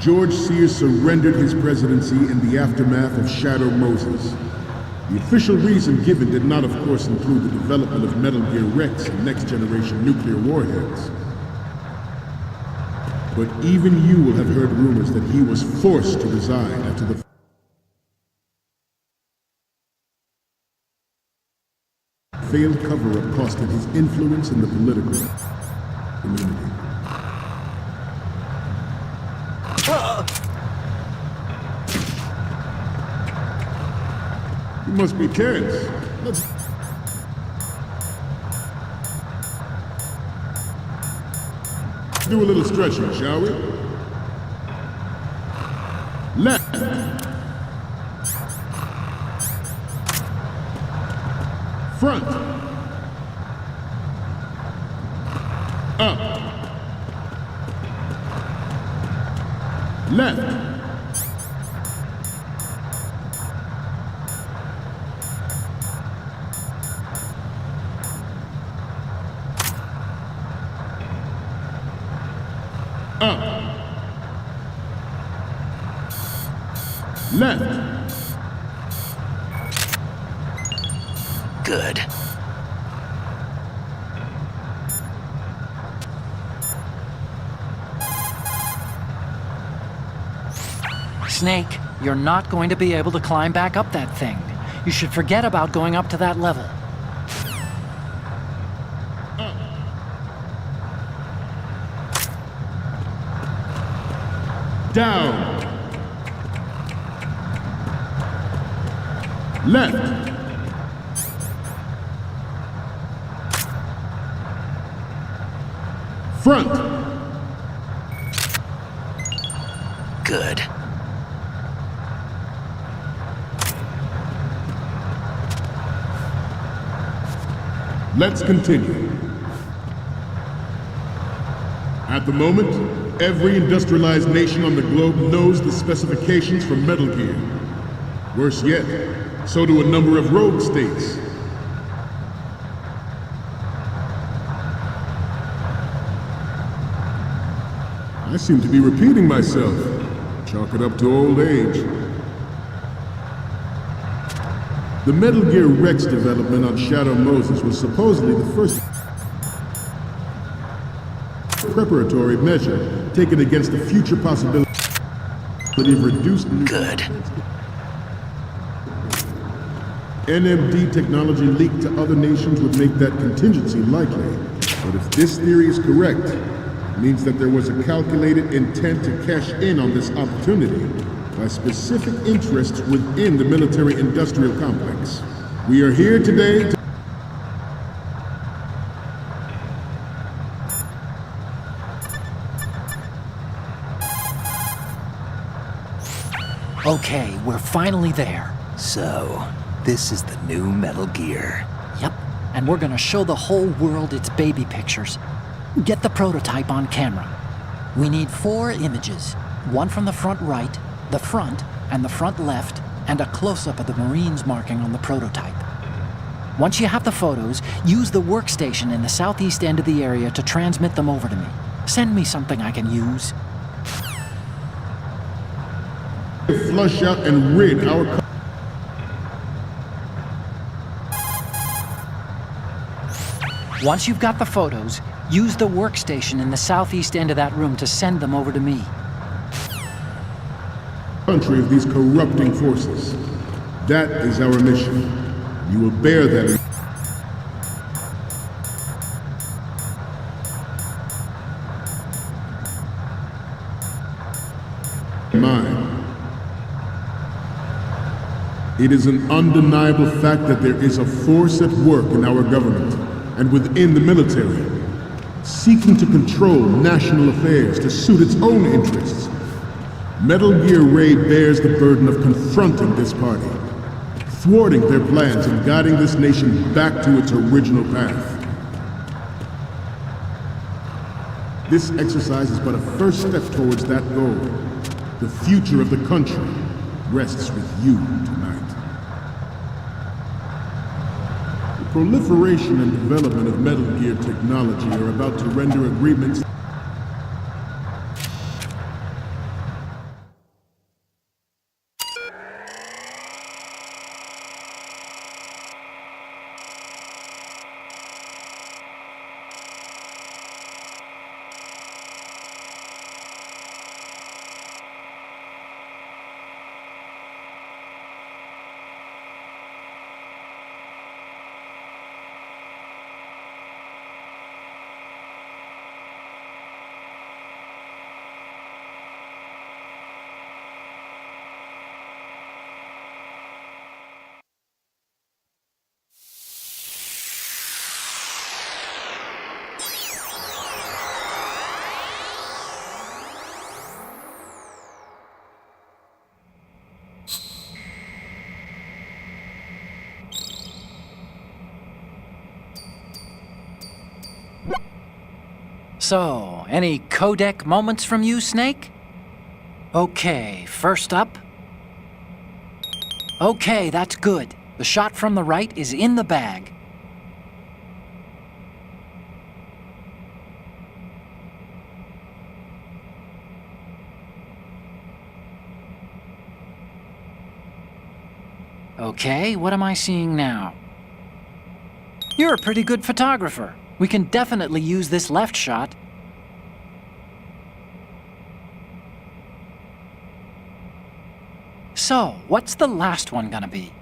George Sears surrendered his presidency in the aftermath of Shadow Moses. The official reason given did not, of course, include the development of Metal Gear Rex and next-generation nuclear warheads. But even you will have heard rumors that he was forced to resign after the failed cover-up cost him his influence in the political community. You must be tense. Let's do a little stretching, shall we? Left. Front. Up. Left. Up. Left. Good. Snake, you're not going to be able to climb back up that thing. You should forget about going up to that level. Down. Left. Front. Good. Let's continue. At the moment, every industrialized nation on the globe knows the specifications for Metal Gear. Worse yet, so do a number of rogue states. I seem to be repeating myself. Chalk it up to old age. The Metal Gear Rex development on Shadow Moses was supposedly the first preparatory measure taken against the future possibility of reduced Good. NMD technology leaked to other nations would make that contingency likely. But if this theory is correct, it means that there was a calculated intent to cash in on this opportunity by specific interests within the military-industrial complex. We are here today to Okay, we're finally there. So, this is the new Metal Gear. Yep, and we're gonna show the whole world its baby pictures. Get the prototype on camera. We need 4 images. One from the front right, the front, and the front left, and a close-up of the Marines marking on the prototype. Once you have the photos, use the workstation in the southeast end of the area to transmit them over to me. Send me something I can use. flush out and rid our Once you've got the photos, use the workstation in the southeast end of that room to send them over to me. country of these corrupting forces. That is our mission. You will bear that in mind. It is an undeniable fact that there is a force at work in our government and within the military, seeking to control national affairs to suit its own interests. Metal Gear Ray bears the burden of confronting this party, thwarting their plans and guiding this nation back to its original path. This exercise is but a first step towards that goal. The future of the country rests with you tonight. The proliferation and development of Metal Gear technology are about to render agreements So, any codec moments from you, Snake? Okay, first up. Okay, that's good. The shot from the right is in the bag. Okay, what am I seeing now? You're a pretty good photographer. We can definitely use this left shot. So, what's the last one gonna be?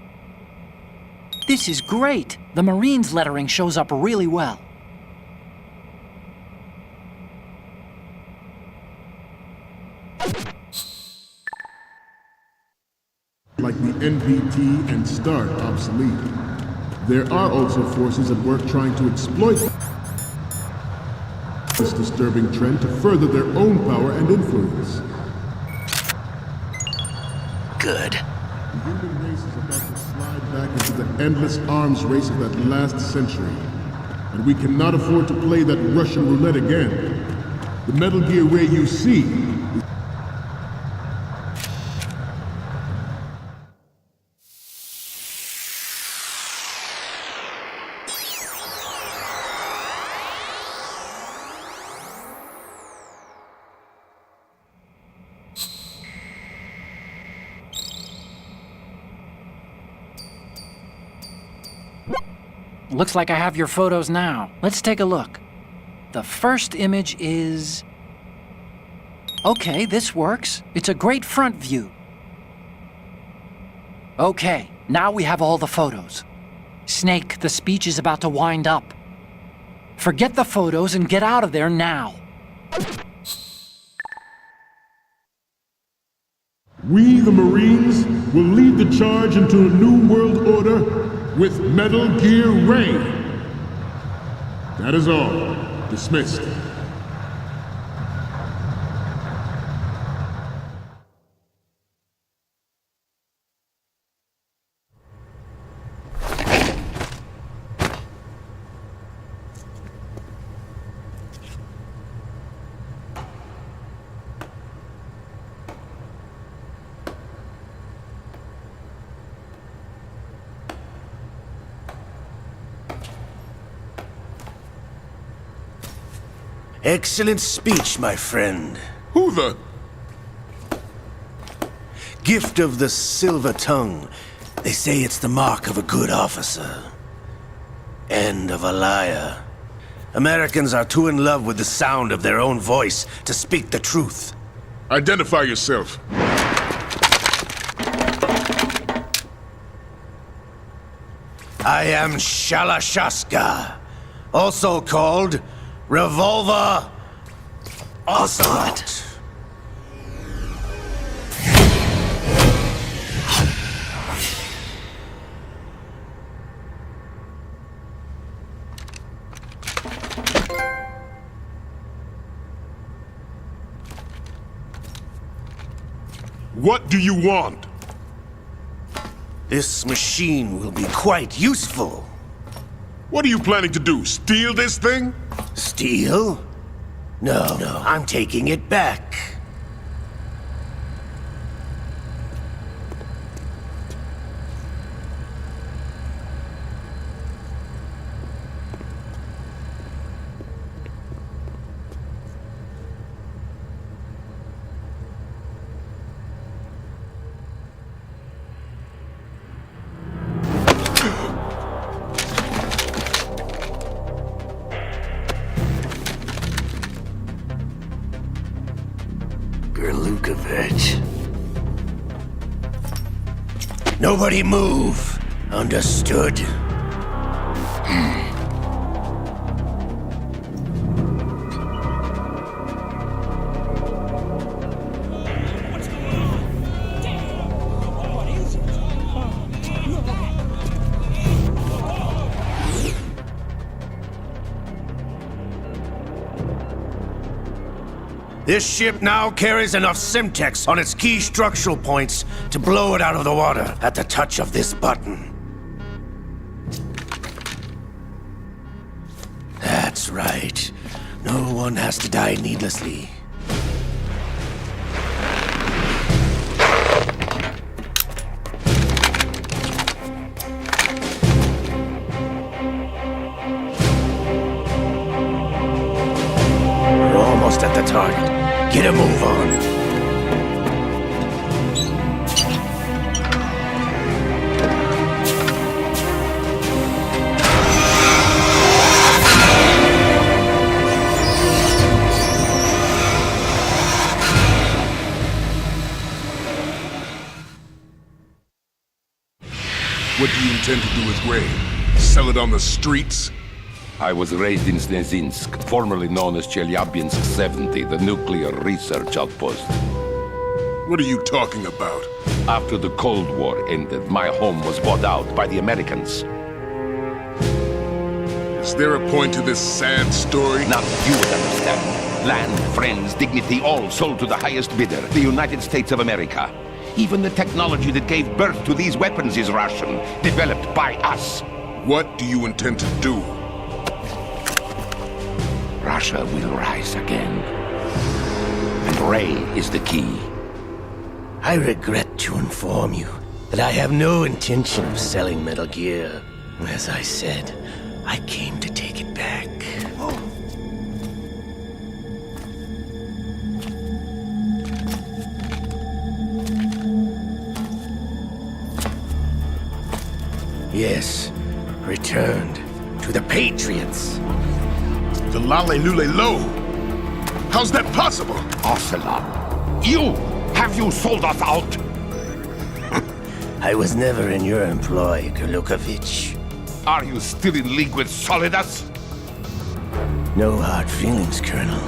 This is great! The Marines lettering shows up really well. Like the NVT and START obsolete. There are also forces at work trying to exploit this disturbing trend to further their own power and influence. Good. The human race is about to slide back into the endless arms race of that last century. And we cannot afford to play that Russian roulette again. The Metal Gear Ray you see is Looks like I have your photos now. Let's take a look. The first image is... Okay, this works. It's a great front view. Okay, now we have all the photos. Snake, the speech is about to wind up. Forget the photos and get out of there now. we, the Marines, will lead the charge into a new world order with Metal Gear Ray. That is all. Dismissed. Excellent speech, my friend. Who the... Gift of the silver tongue. They say it's the mark of a good officer. End of a liar. Americans are too in love with the sound of their own voice to speak the truth. Identify yourself. I am Shalashaska, also called Revolver Ocelot. What do you want? This machine will be quite useful. What are you planning to do? Steal this thing? Steal? No, I'm taking it back. Nobody move. Understood? This ship now carries enough Simtex on its key structural points to blow it out of the water at the touch of this button. That's right. No one has to die needlessly. We're almost at the target. Get a move on. What do you intend to do with Ray? Sell it on the streets? I was raised in Snezinsk, formerly known as Chelyabinsk 70, the nuclear research outpost. What are you talking about? After the Cold War ended, my home was bought out by the Americans. Is there a point to this sad story? Not you would understand. Land, friends, dignity, all sold to the highest bidder, the United States of America. Even the technology that gave birth to these weapons is Russian, developed by us. What do you intend to do? Russia will rise again. And Ray is the key. I regret to inform you that I have no intention of selling Metal Gear. As I said, I came to take it back. Yes, returned to the Patriots. The Lale Lule Lo? How's that possible? Ocelot, have you sold us out? I was never in your employ, Golukovich. Are you still in league with Solidus? No hard feelings, Colonel.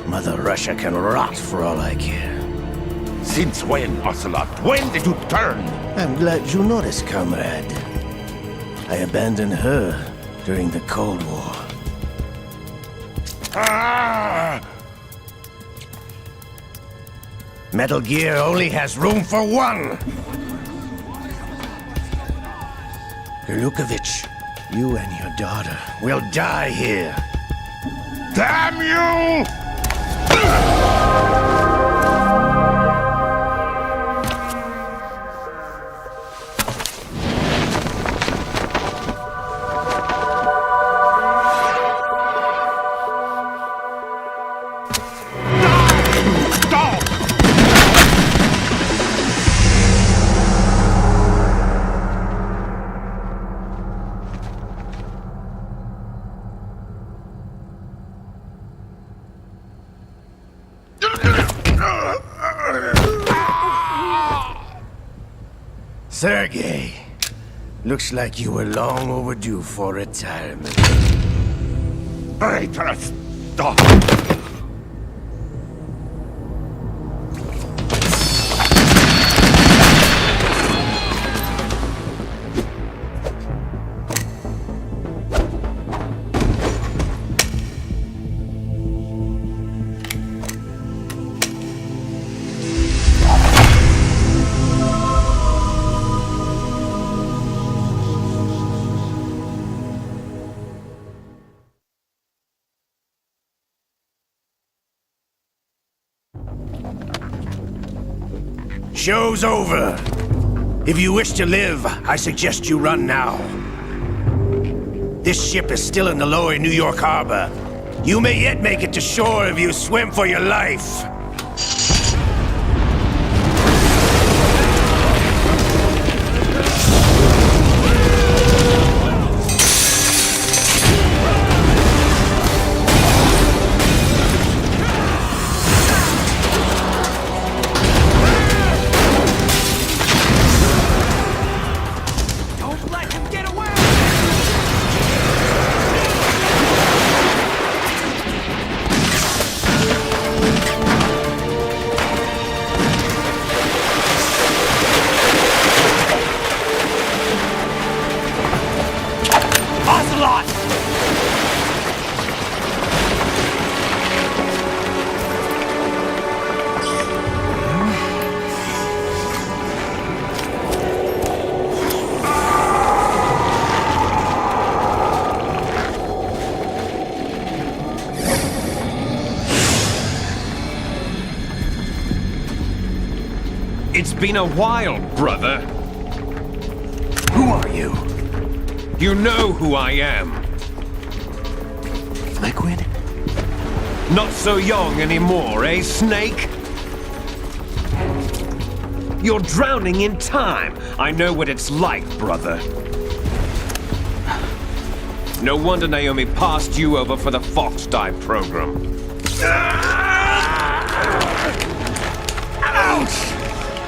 Mother Russia can rot for all I care. Since when, Ocelot? When did you turn? I'm glad you noticed, comrade. I abandoned her during the Cold War. Ah! Metal Gear only has room for one! Golukovich, you and your daughter will die here. Damn you! Sergei, looks like you were long overdue for retirement. Traitorous dog! Show's over. If you wish to live, I suggest you run now. This ship is still in the lower New York harbor. You may yet make it to shore if you swim for your life. been a while, brother. Who are you? You know who I am. Liquid? Not so young anymore, eh, Snake? You're drowning in time. I know what it's like, brother. No wonder Naomi passed you over for the Fox Dive program. Ouch!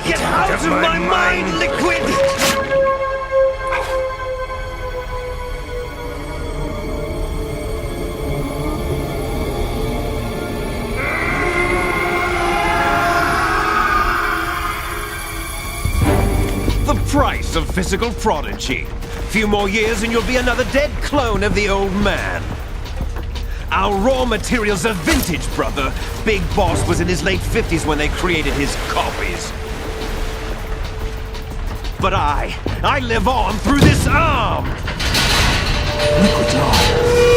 Get out of my mind, Liquid! The price of physical prodigy. Few more years and you'll be another dead clone of the old man. Our raw materials are vintage, brother. Big Boss was in his late 50s when they created his copies. But I live on through this arm! Liquid's arm.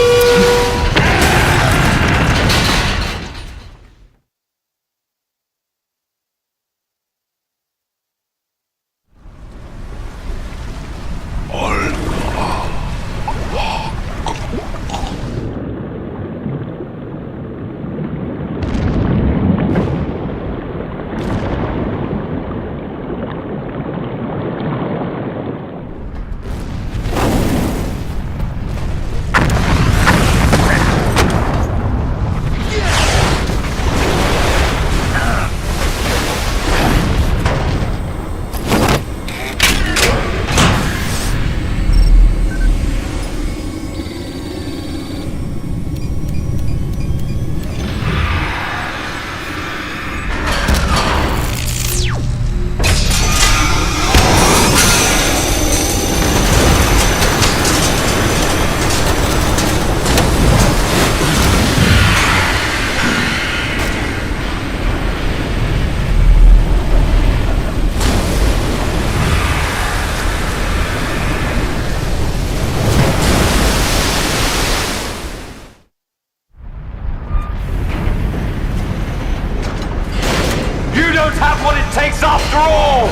Have what it takes after all!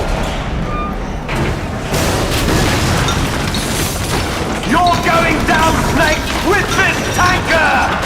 You're going down, Snake, with this tanker!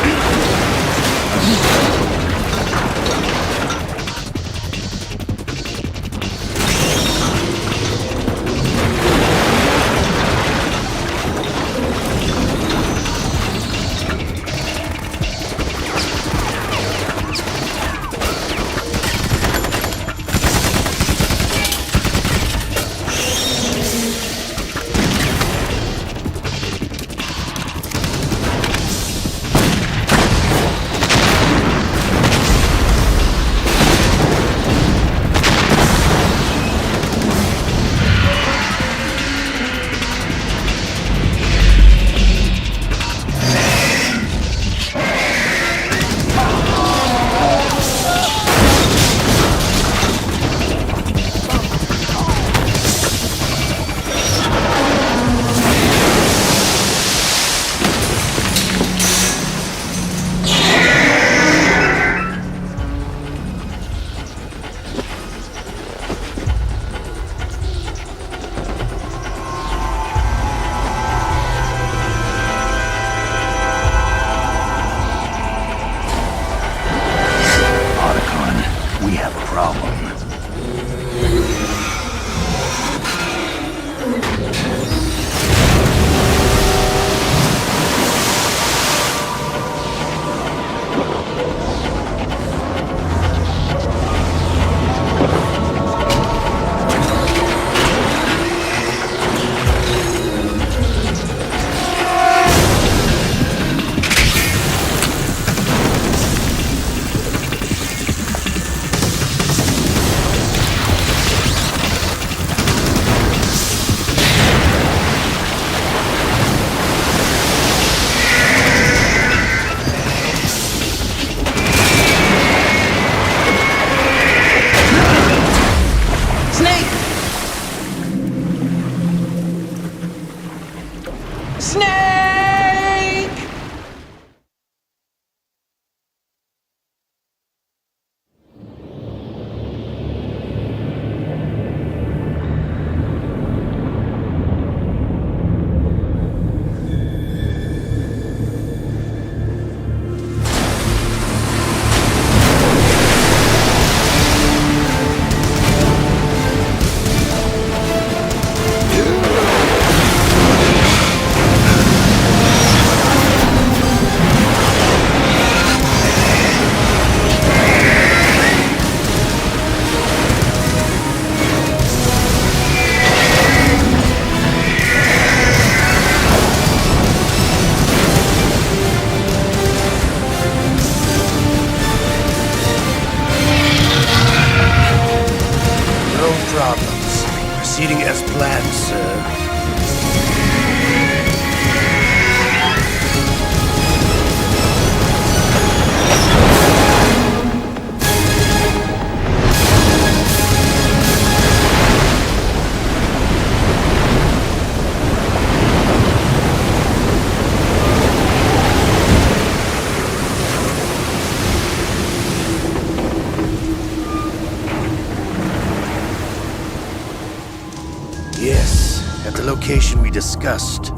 location we discussed.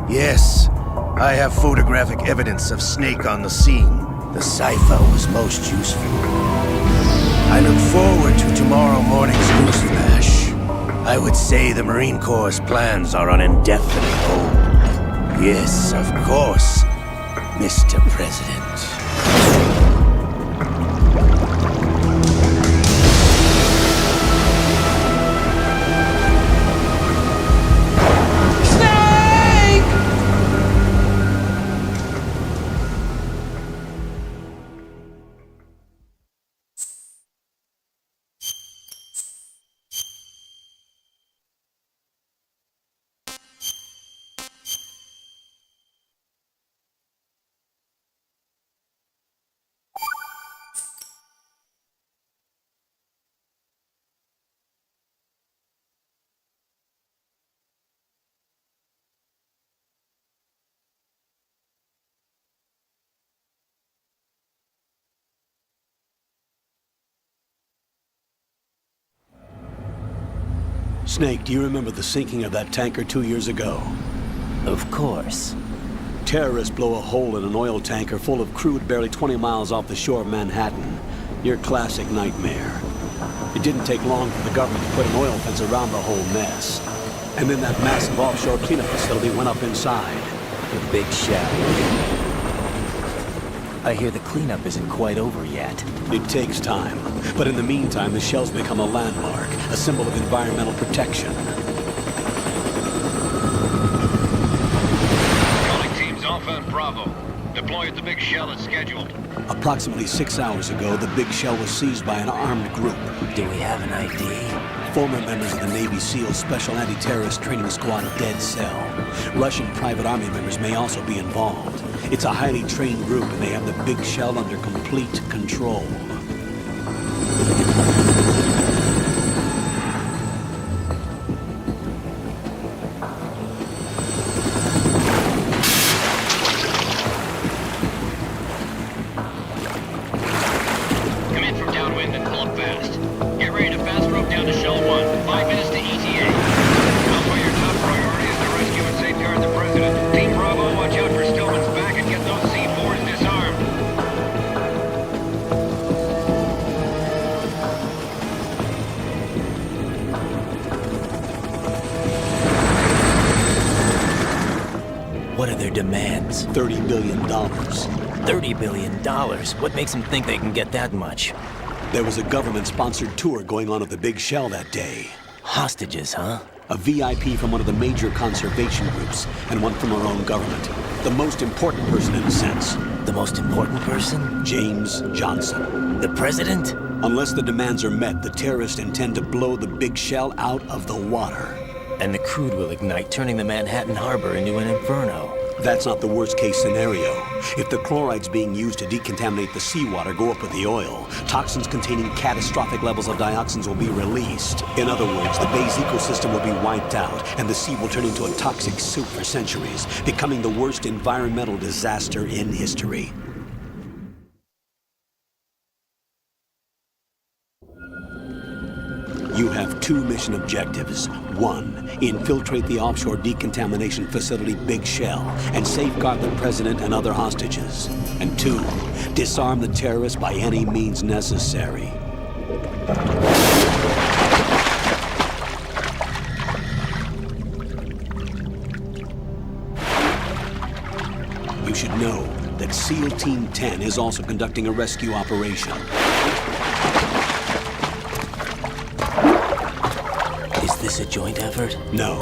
Yes, I have photographic evidence of Snake on the scene. The cipher was most useful. I look forward to tomorrow morning's news flash. I would say the Marine Corps' plans are on indefinite hold. Yes, of course, Mr. President. Snake, do you remember the sinking of that tanker 2 years ago? Of course. Terrorists blow a hole in an oil tanker full of crude barely 20 miles off the shore of Manhattan. Your classic nightmare. It didn't take long for the government to put an oil fence around the whole mess. And then that massive offshore cleanup facility went up inside. The big shell. I hear the cleanup isn't quite over yet. It takes time. But in the meantime, the shell's become a landmark, a symbol of environmental protection. Calling teams Alpha and Bravo. Deploy at the big shell as scheduled. Approximately 6 hours ago, the big shell was seized by an armed group. Do we have an ID? Former members of the Navy SEAL Special Anti-Terrorist Training Squad Dead Cell. Russian private army members may also be involved. It's a highly trained group, and they have the big shell under complete control. Come in from downwind and pull up fast. Get ready to fast rope down to Shell 1. 5 minutes to ETA. Also, your top priority is to rescue and safeguard the President. Team Bravo, watch out for Stillman's back and get those C4s disarmed. What are their demands? $30 billion. $30 billion? What makes them think they can get that much? There was a government-sponsored tour going on at the big shell that day. Hostages, huh? A VIP from one of the major conservation groups, and one from our own government. The most important person in a sense. The most important person? James Johnson. The president? Unless the demands are met, the terrorists intend to blow the big shell out of the water. And the crude will ignite, turning the Manhattan Harbor into an inferno. That's not the worst-case scenario. If the chlorides being used to decontaminate the seawater go up with the oil, toxins containing catastrophic levels of dioxins will be released. In other words, the bay's ecosystem will be wiped out, and the sea will turn into a toxic soup for centuries, becoming the worst environmental disaster in history. You have 2 mission objectives. 1, infiltrate the offshore decontamination facility Big Shell and safeguard the president and other hostages. And 2, disarm the terrorists by any means necessary. You should know that SEAL Team 10 is also conducting a rescue operation. Is this a joint effort? No.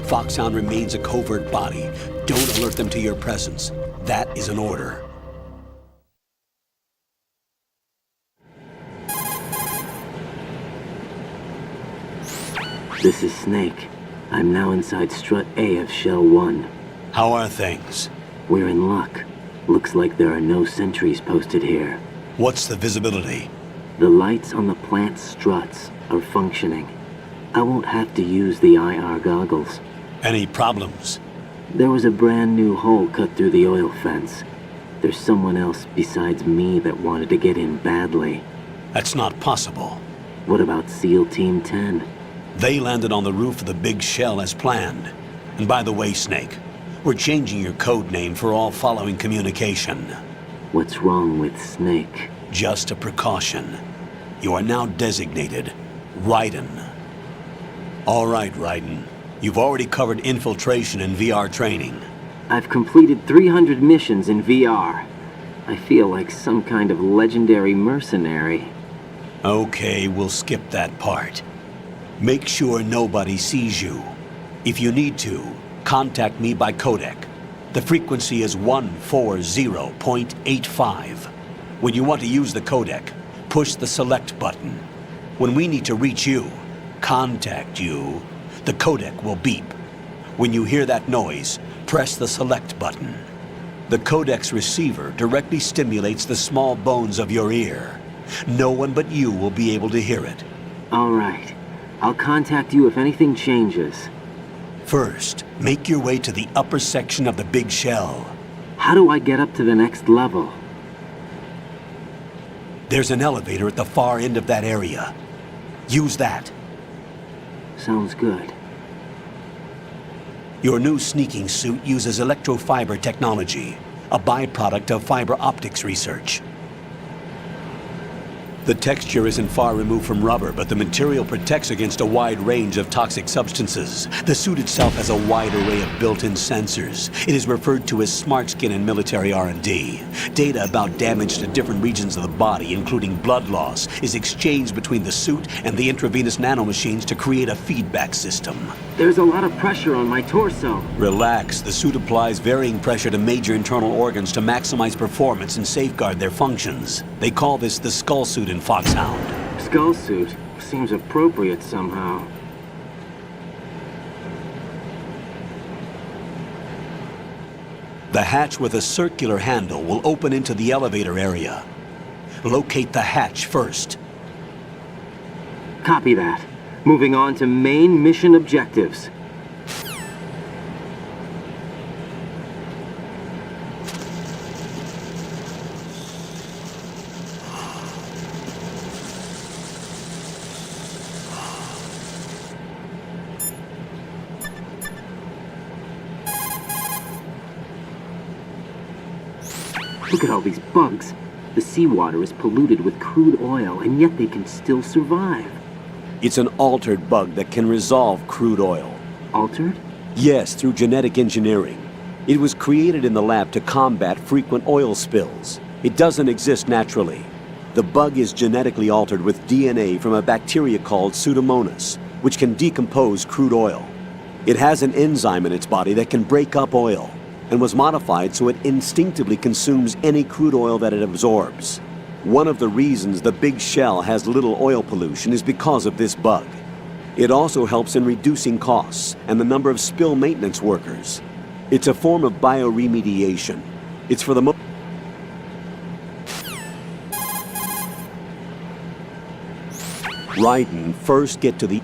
Foxhound remains a covert body. Don't alert them to your presence. That is an order. This is Snake. I'm now inside Strut A of Shell 1. How are things? We're in luck. Looks like there are no sentries posted here. What's the visibility? The lights on the plant's struts are functioning. I won't have to use the IR goggles. Any problems? There was a brand new hole cut through the oil fence. There's someone else besides me that wanted to get in badly. That's not possible. What about SEAL Team 10? They landed on the roof of the Big Shell as planned. And by the way, Snake, we're changing your code name for all following communication. What's wrong with Snake? Just a precaution. You are now designated Raiden. All right, Raiden. You've already covered infiltration and VR training. I've completed 300 missions in VR. I feel like some kind of legendary mercenary. Okay, we'll skip that part. Make sure nobody sees you. If you need to, contact me by codec. The frequency is 140.85. When you want to use the codec, push the select button. When we need to reach you, contact you, the codec will beep. When you hear that noise, press the select button. The codec's receiver directly stimulates the small bones of your ear. No one but you will be able to hear it. All right. I'll contact you if anything changes. First, make your way to the upper section of the big shell. How do I get up to the next level? There's an elevator at the far end of that area. Use that. Sounds good. Your new sneaking suit uses electrofiber technology, a byproduct of fiber optics research. The texture isn't far removed from rubber, but the material protects against a wide range of toxic substances. The suit itself has a wide array of built-in sensors. It is referred to as smart skin in military R&D. Data about damage to different regions of the body, including blood loss, is exchanged between the suit and the intravenous nanomachines to create a feedback system. There's a lot of pressure on my torso. Relax. The suit applies varying pressure to major internal organs to maximize performance and safeguard their functions. They call this the skull suit in Foxhound. Skull suit seems appropriate somehow. The hatch with a circular handle will open into the elevator area. Locate the hatch first. Copy that. Moving on to main mission objectives. Look at all these bugs. The seawater is polluted with crude oil, and yet they can still survive. It's an altered bug that can resolve crude oil. Altered? Yes, through genetic engineering. It was created in the lab to combat frequent oil spills. It doesn't exist naturally. The bug is genetically altered with DNA from a bacteria called Pseudomonas, which can decompose crude oil. It has an enzyme in its body that can break up oil, and was modified so it instinctively consumes any crude oil that it absorbs. One of the reasons the big shell has little oil pollution is because of this bug. It also helps in reducing costs and the number of spill maintenance workers. It's a form of bioremediation. It's for the Raiden, first get to the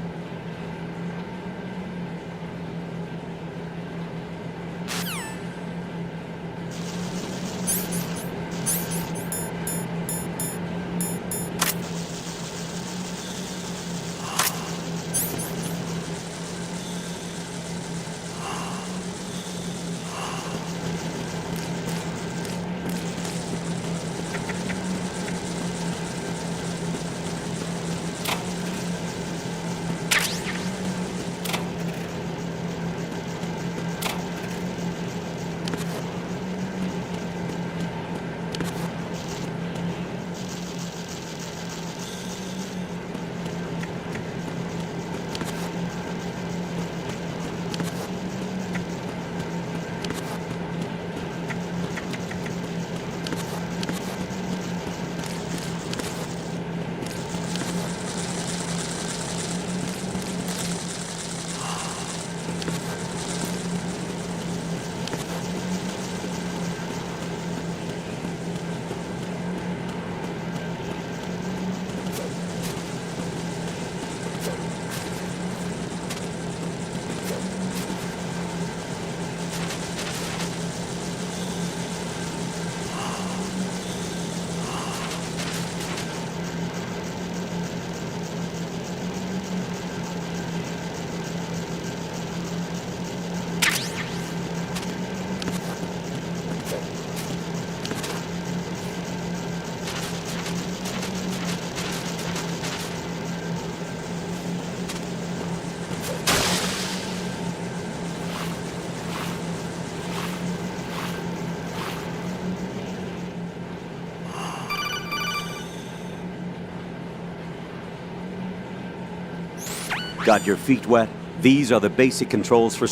Got your feet wet? These are the basic controls for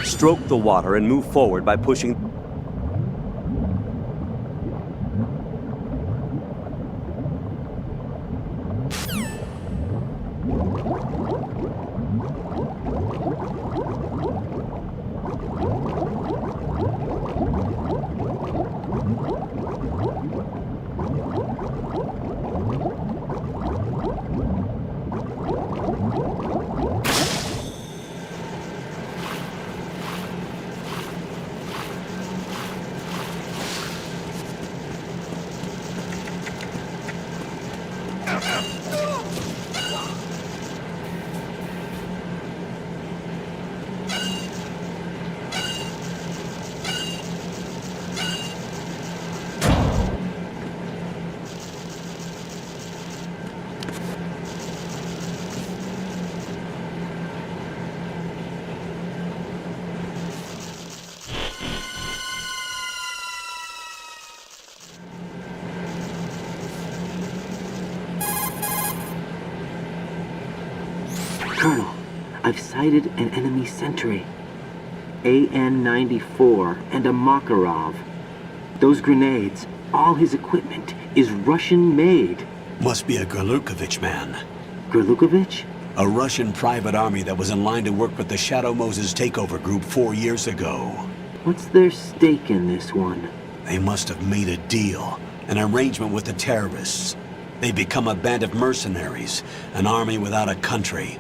Stroke the water and move forward by pushing. Colonel, I've sighted an enemy sentry. AN-94 and a Makarov. Those grenades, all his equipment, is Russian-made. Must be a Gerlukovich man. Gerlukovich? A Russian private army that was in line to work with the Shadow Moses takeover group 4 years ago. What's their stake in this one? They must have made a deal, an arrangement with the terrorists. They've become a band of mercenaries, an army without a country.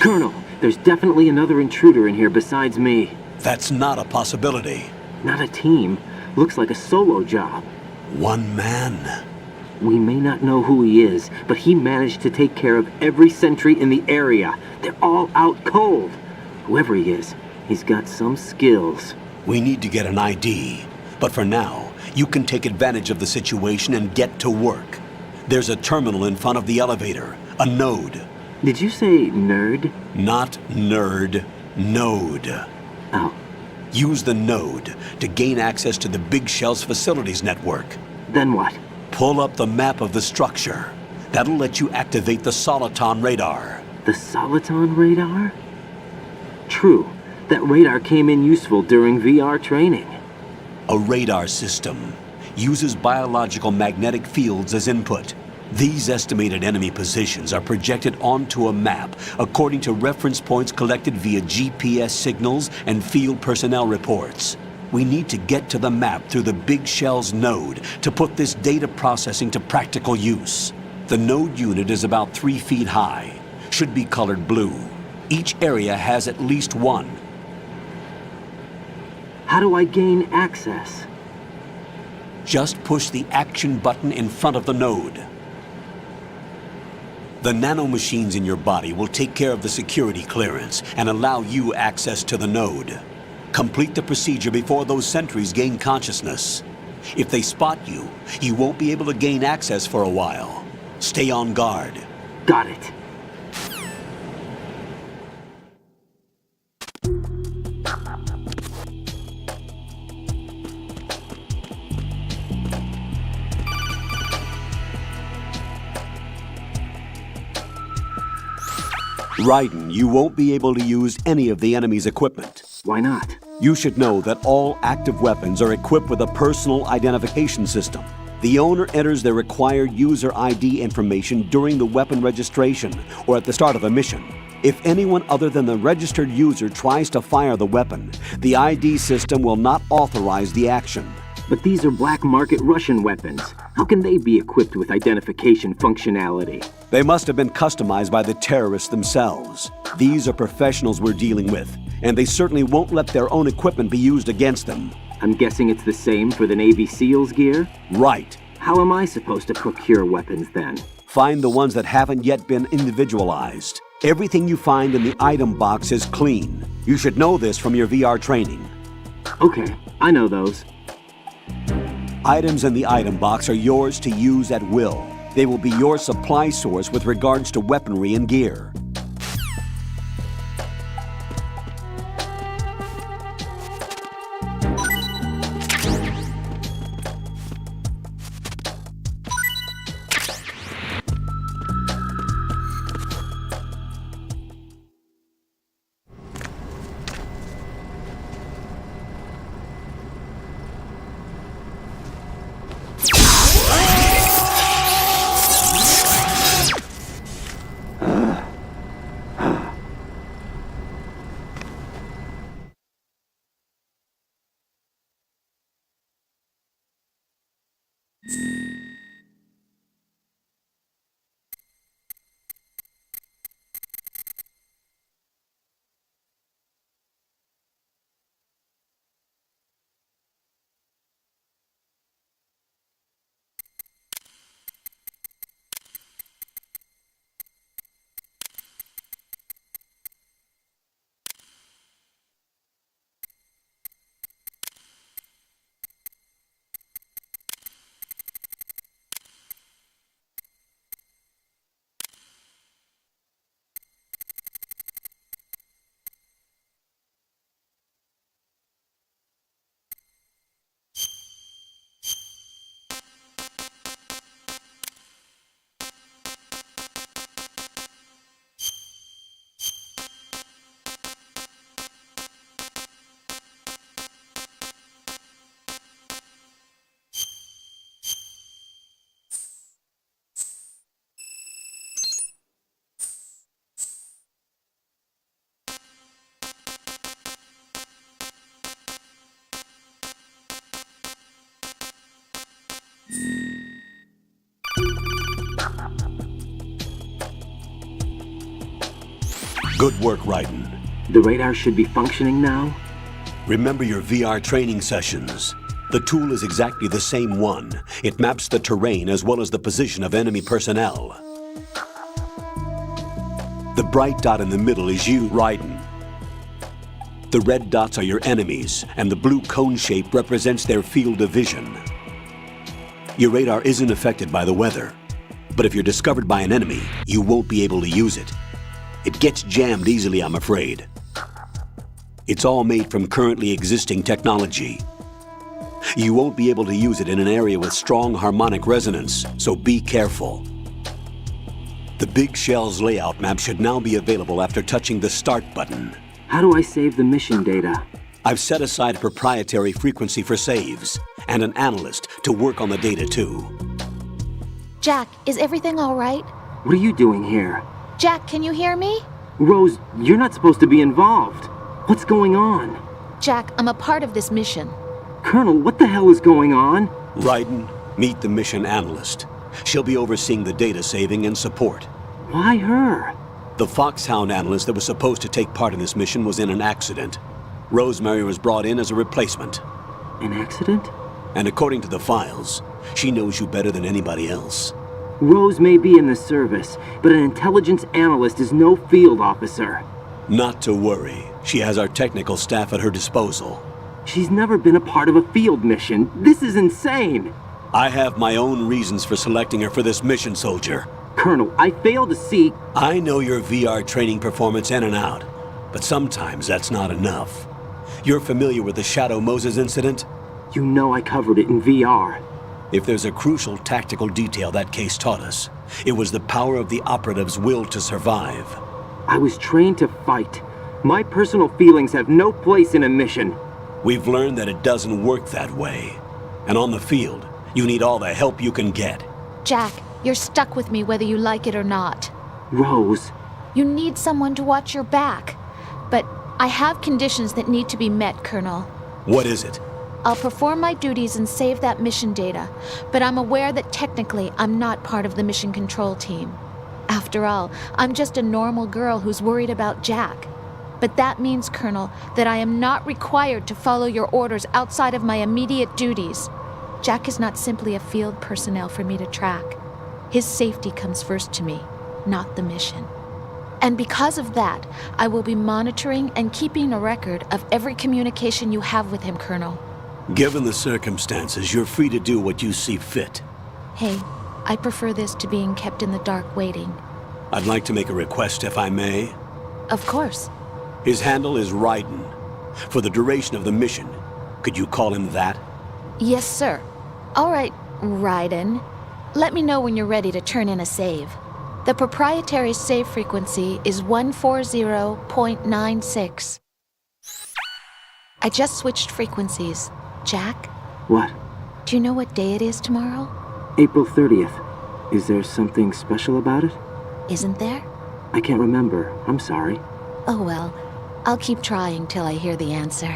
Colonel, there's definitely another intruder in here besides me. That's not a possibility. Not a team. Looks like a solo job. One man. We may not know who he is, but he managed to take care of every sentry in the area. They're all out cold. Whoever he is, he's got some skills. We need to get an ID. But for now, you can take advantage of the situation and get to work. There's a terminal in front of the elevator. A node. Did you say nerd? Not nerd. Node. Oh. Use the node to gain access to the Big Shell's facilities network. Then what? Pull up the map of the structure. That'll let you activate the Soliton radar. The Soliton radar? True. That radar came in useful during VR training. A radar system uses biological magnetic fields as input. These estimated enemy positions are projected onto a map according to reference points collected via GPS signals and field personnel reports. We need to get to the map through the Big Shell's node to put this data processing to practical use. The node unit is about 3 feet high, should be colored blue. Each area has at least one. How do I gain access? Just push the action button in front of the node. The nanomachines in your body will take care of the security clearance and allow you access to the node. Complete the procedure before those sentries gain consciousness. If they spot you, you won't be able to gain access for a while. Stay on guard. Got it. Raiden, you won't be able to use any of the enemy's equipment. Why not? You should know that all active weapons are equipped with a personal identification system. The owner enters their required user ID information during the weapon registration or at the start of a mission. If anyone other than the registered user tries to fire the weapon, the ID system will not authorize the action. But these are black market Russian weapons. How can they be equipped with identification functionality? They must have been customized by the terrorists themselves. These are professionals we're dealing with, and they certainly won't let their own equipment be used against them. I'm guessing it's the same for the Navy SEALs gear? Right. How am I supposed to procure weapons then? Find the ones that haven't yet been individualized. Everything you find in the item box is clean. You should know this from your VR training. Okay, I know those. Items in the item box are yours to use at will. They will be your supply source with regards to weaponry and gear. Good work, Raiden. The radar should be functioning now? Remember your VR training sessions. The tool is exactly the same one. It maps the terrain as well as the position of enemy personnel. The bright dot in the middle is you, Raiden. The red dots are your enemies, and the blue cone shape represents their field of vision. Your radar isn't affected by the weather, but if you're discovered by an enemy, you won't be able to use it. It gets jammed easily, I'm afraid. It's all made from currently existing technology. You won't be able to use it in an area with strong harmonic resonance, so be careful. The Big Shell's layout map should now be available after touching the Start button. How do I save the mission data? I've set aside a proprietary frequency for saves, and an analyst to work on the data too. Jack, is everything all right? What are you doing here? Jack, can you hear me? Rose, you're not supposed to be involved. What's going on? Jack, I'm a part of this mission. Colonel, what the hell is going on? Raiden, meet the mission analyst. She'll be overseeing the data saving and support. Why her? The Foxhound analyst that was supposed to take part in this mission was in an accident. Rosemary was brought in as a replacement. An accident? And according to the files, she knows you better than anybody else. Rose may be in the service, but an intelligence analyst is no field officer. Not to worry. She has our technical staff at her disposal. She's never been a part of a field mission. This is insane! I have my own reasons for selecting her for this mission, soldier. Colonel, I fail to see... I know your VR training performance in and out, but sometimes that's not enough. You're familiar with the Shadow Moses incident? You know I covered it in VR. If there's a crucial tactical detail that case taught us, it was the power of the operative's will to survive. I was trained to fight. My personal feelings have no place in a mission. We've learned that it doesn't work that way. And on the field, you need all the help you can get. Jack, you're stuck with me whether you like it or not. Rose, You need someone to watch your back. But I have conditions that need to be met, Colonel. What is it? I'll perform my duties and save that mission data, but I'm aware that technically I'm not part of the mission control team. After all, I'm just a normal girl who's worried about Jack. But that means, Colonel, that I am not required to follow your orders outside of my immediate duties. Jack is not simply a field personnel for me to track. His safety comes first to me, not the mission. And because of that, I will be monitoring and keeping a record of every communication you have with him, Colonel. Given the circumstances, you're free to do what you see fit. Hey, I prefer this to being kept in the dark waiting. I'd like to make a request, if I may. Of course. His handle is Raiden. For the duration of the mission, could you call him that? Yes, sir. All right, Raiden. Let me know when you're ready to turn in a save. The proprietary save frequency is 140.96. I just switched frequencies. Jack, what? do you know what day it is tomorrow? April 30th. Is there something special about it? Isn't there? I can't remember. I'm sorry. Oh well, I'll keep trying till I hear the answer.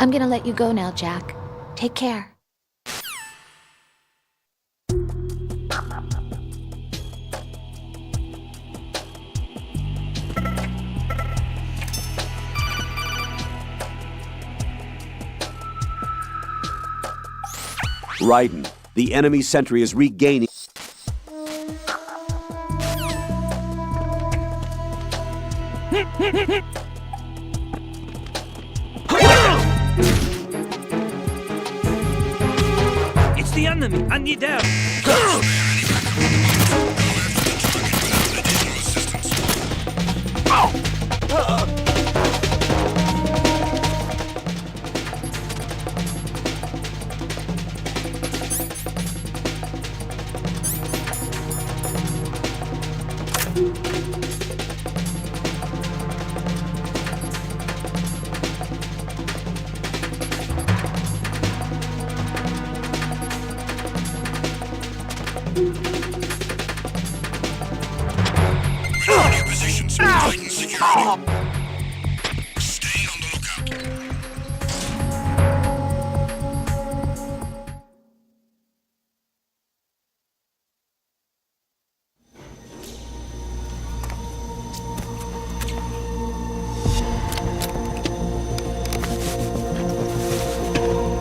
I'm gonna let you go now, Jack. Take care. Raiden, the enemy sentry is regaining... It's the enemy! I need help!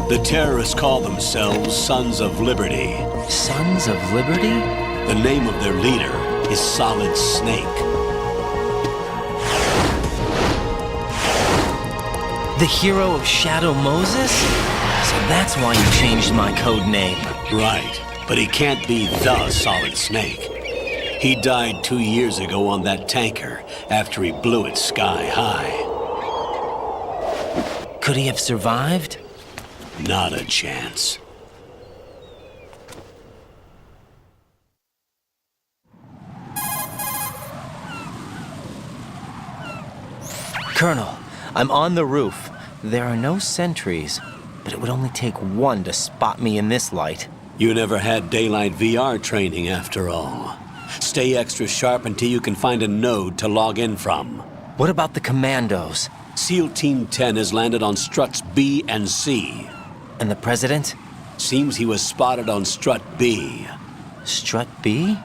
The terrorists call themselves Sons of Liberty. Sons of Liberty? The name of their leader is Solid Snake. The hero of Shadow Moses? So that's why you changed my code name. Right, but he can't be the Solid Snake. He died 2 years ago on that tanker after he blew it sky high. Could he have survived? Not a chance. Colonel, I'm on the roof. There are no sentries, but it would only take one to spot me in this light. You never had daylight VR training after all. Stay extra sharp until you can find a node to log in from. What about the commandos? SEAL Team 10 has landed on struts B and C. And the president? Seems he was spotted on strut B. Strut B?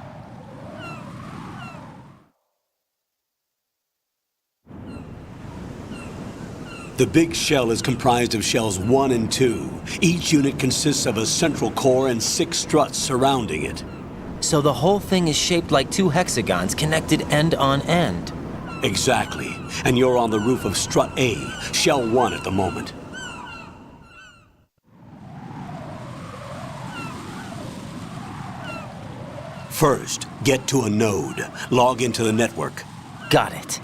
The big shell is comprised of shells 1 and 2. Each unit consists of a central core and 6 struts surrounding it. So the whole thing is shaped like 2 hexagons connected end on end. Exactly. And you're on the roof of strut A, shell 1 at the moment. First, get to a node. Log into the network. Got it.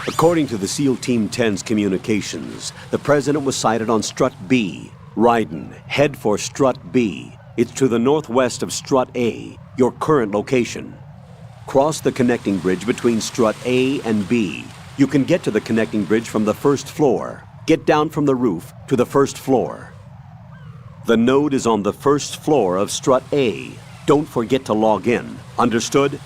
According to the SEAL Team 10's communications, the President was sighted on Strut B. Raiden, head for Strut B. It's to the northwest of Strut A, your current location. Cross the connecting bridge between Strut A and B. You can get to the connecting bridge from the first floor. Get down from the roof to the first floor. The node is on the first floor of Strut A. Don't forget to log in. Understood?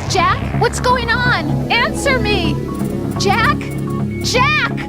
Jack, what's going on? Answer me! Jack? Jack!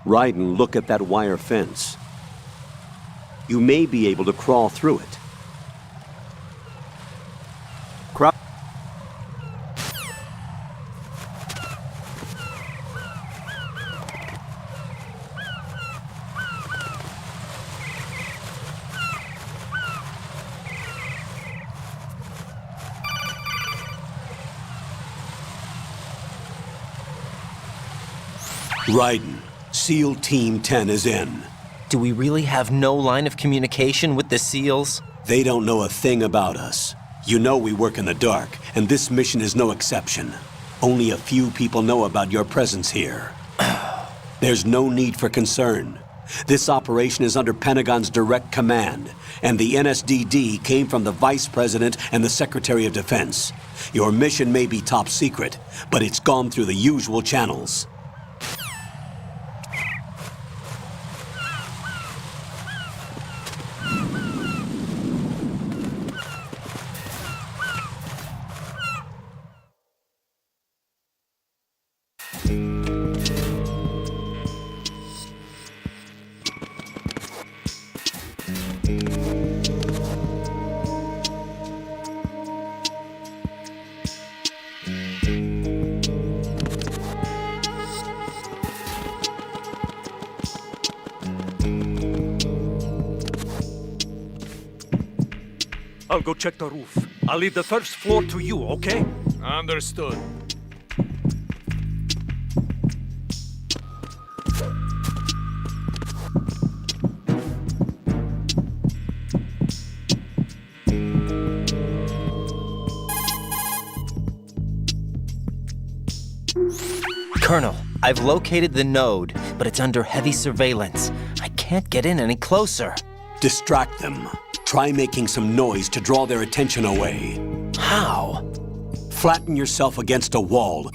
Raiden, look at that wire fence. You may be able to crawl through it. Raiden, SEAL Team 10 is in. Do we really have no line of communication with the SEALs? They don't know a thing about us. You know we work in the dark, and this mission is no exception. Only a few people know about your presence here. There's no need for concern. This operation is under Pentagon's direct command, and the NSDD came from the Vice President and the Secretary of Defense. Your mission may be top secret, but it's gone through the usual channels. I'll go check the roof. I'll leave the first floor to you, okay? Understood. Colonel, I've located the node, but it's under heavy surveillance. I can't get in any closer. Distract them. Try making some noise to draw their attention away. How? Flatten yourself against a wall.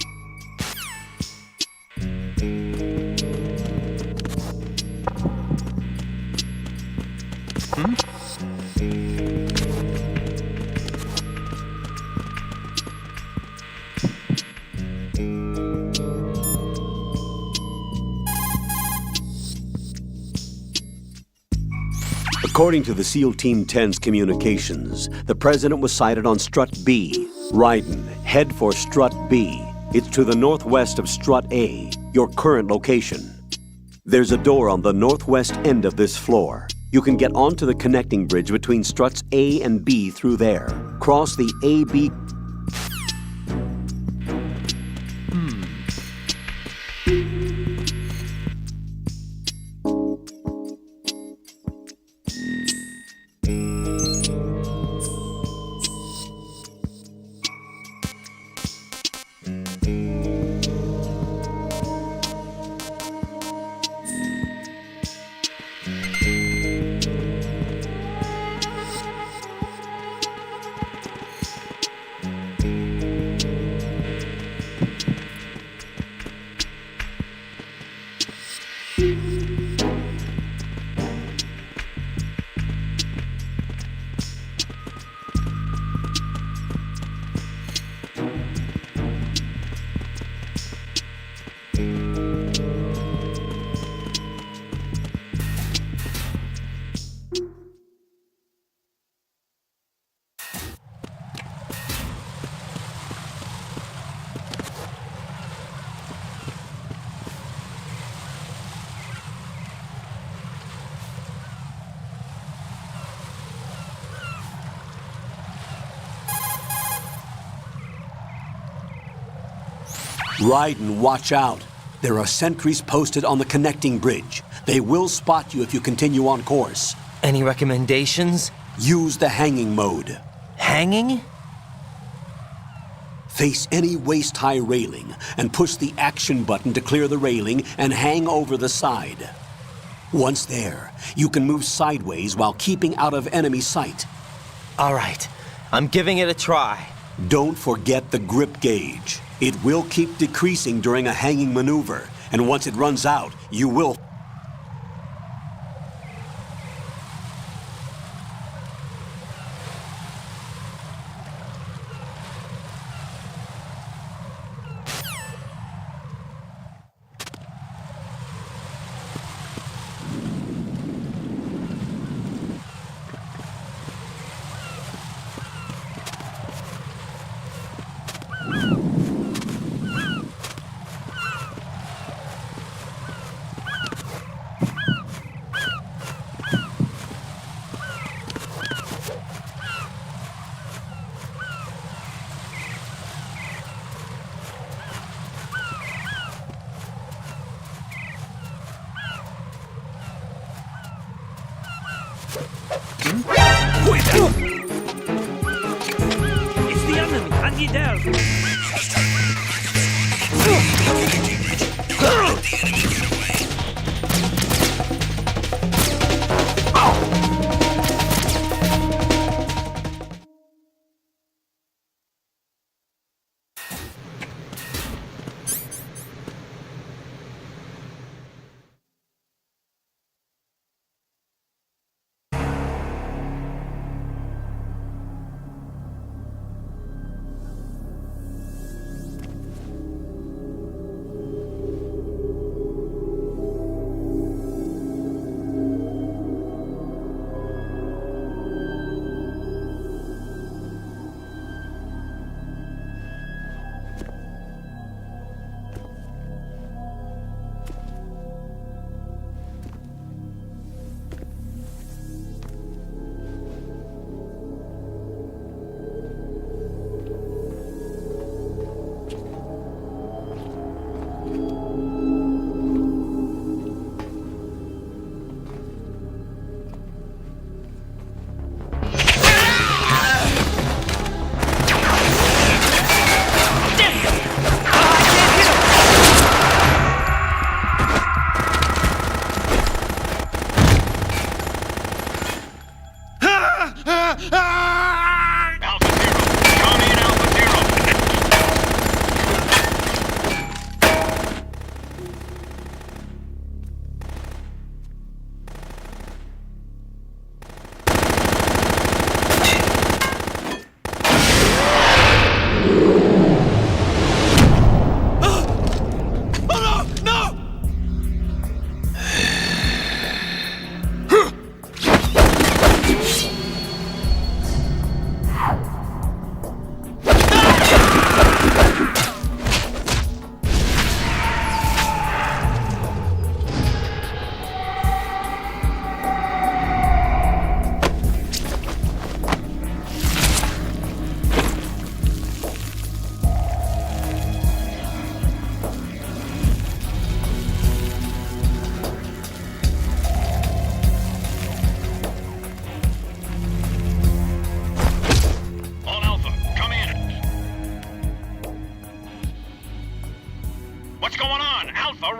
According to the SEAL Team 10's communications, the president was sighted on Strut B. Raiden, head for Strut B. It's to the northwest of Strut A, your current location. There's a door on the northwest end of this floor. You can get onto the connecting bridge between Struts A and B through there. Cross the A-B... Raiden, watch out. There are sentries posted on the connecting bridge. They will spot you if you continue on course. Any recommendations? Use the hanging mode. Hanging? Face any waist-high railing and push the action button to clear the railing and hang over the side. Once there, you can move sideways while keeping out of enemy sight. All right, I'm giving it a try. Don't forget the grip gauge. It will keep decreasing during a hanging maneuver, and once it runs out, you will... It's the enemy! Handy down!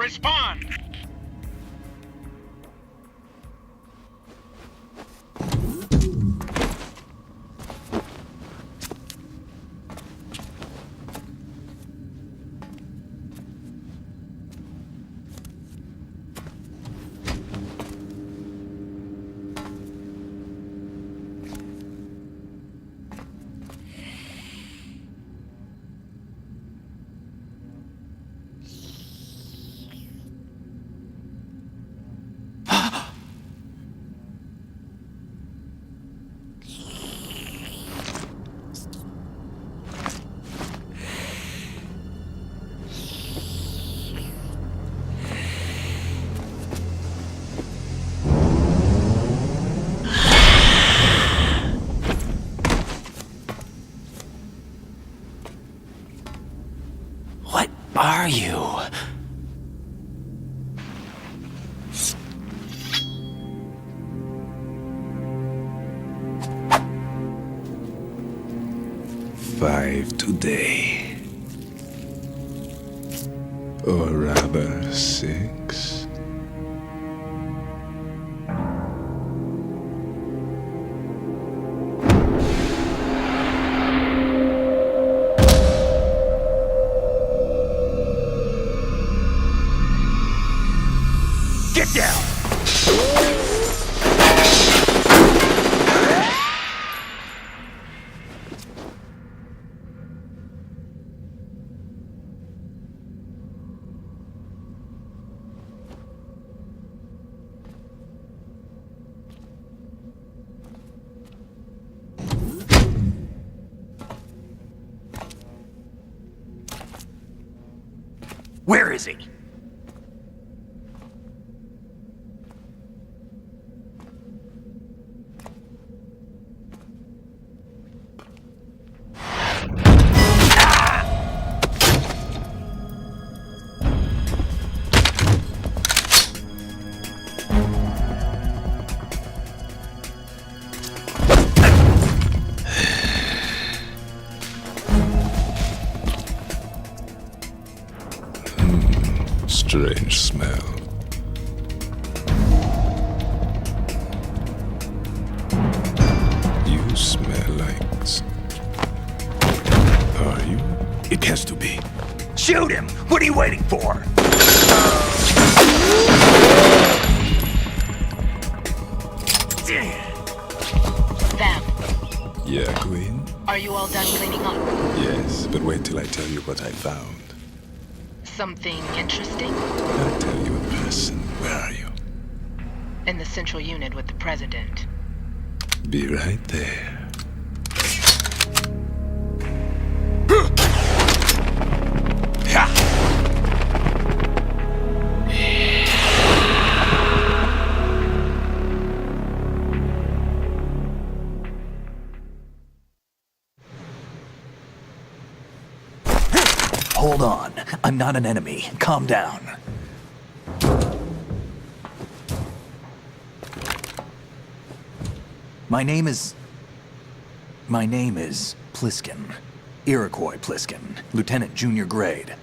respond! What are you? Five today. Or rather, 6. Get down! Where is he? Strange smell. You smell like... Are you? It has to be. Shoot him! What are you waiting for? Vam, Yeah, Queen? are you all done cleaning up? Yes, but wait till I tell you what I found. Something interesting? I'll tell you in person. Where are you? In the central unit with the president. Be right there. Hold on. I'm not an enemy. Calm down. My name is Pliskin. Iroquois Pliskin. Lieutenant Junior Grade.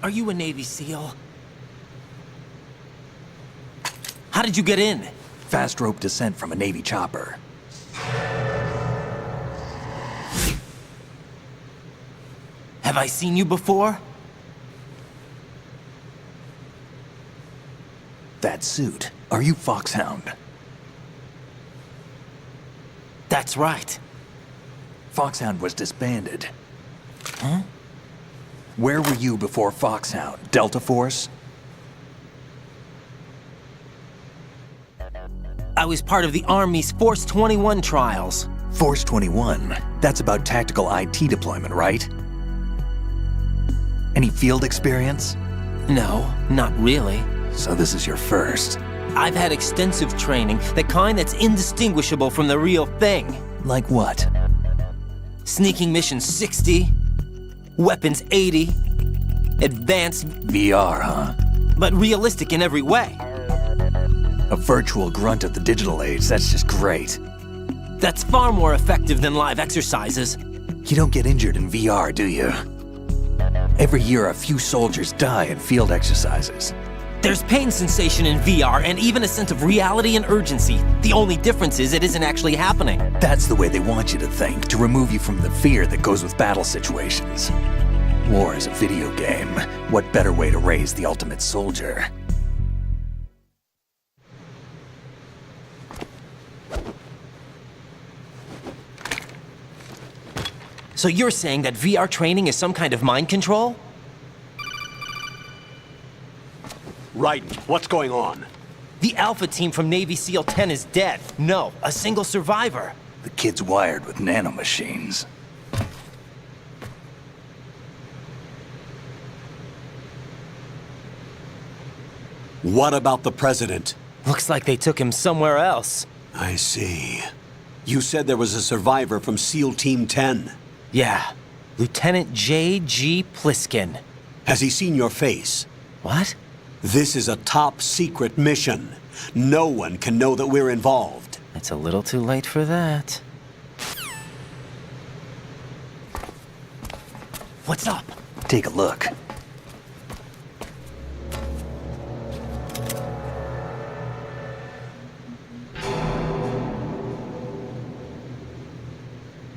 Are you a Navy SEAL? How did you get in? Fast rope descent from a Navy chopper. Have I seen you before? That suit. Are you Foxhound? That's right. Foxhound was disbanded. Huh? Where were you before Foxhound? Delta Force? I was part of the Army's Force 21 trials. Force 21? That's about tactical IT deployment, right? Any field experience? No, not really. So this is your first. I've had extensive training, the kind that's indistinguishable from the real thing. Like what? Sneaking mission 60, weapons 80, advanced... VR, huh? But realistic in every way. A virtual grunt of the digital age, that's just great. That's far more effective than live exercises. You don't get injured in VR, do you? Every year, a few soldiers die in field exercises. There's pain sensation in VR and even a sense of reality and urgency. The only difference is it isn't actually happening. That's the way they want you to think, to remove you from the fear that goes with battle situations. War is a video game. What better way to raise the ultimate soldier? So you're saying that VR training is some kind of mind control? Raiden, what's going on? The Alpha team from Navy SEAL 10 is dead. No, a single survivor. The kid's wired with nanomachines. What about the president? Looks like they took him somewhere else. I see. You said there was a survivor from SEAL Team 10. Yeah, Lieutenant J.G. Pliskin. Has he seen your face? What? This is a top secret mission. No one can know that we're involved. It's a little too late for that. What's up? Take a look.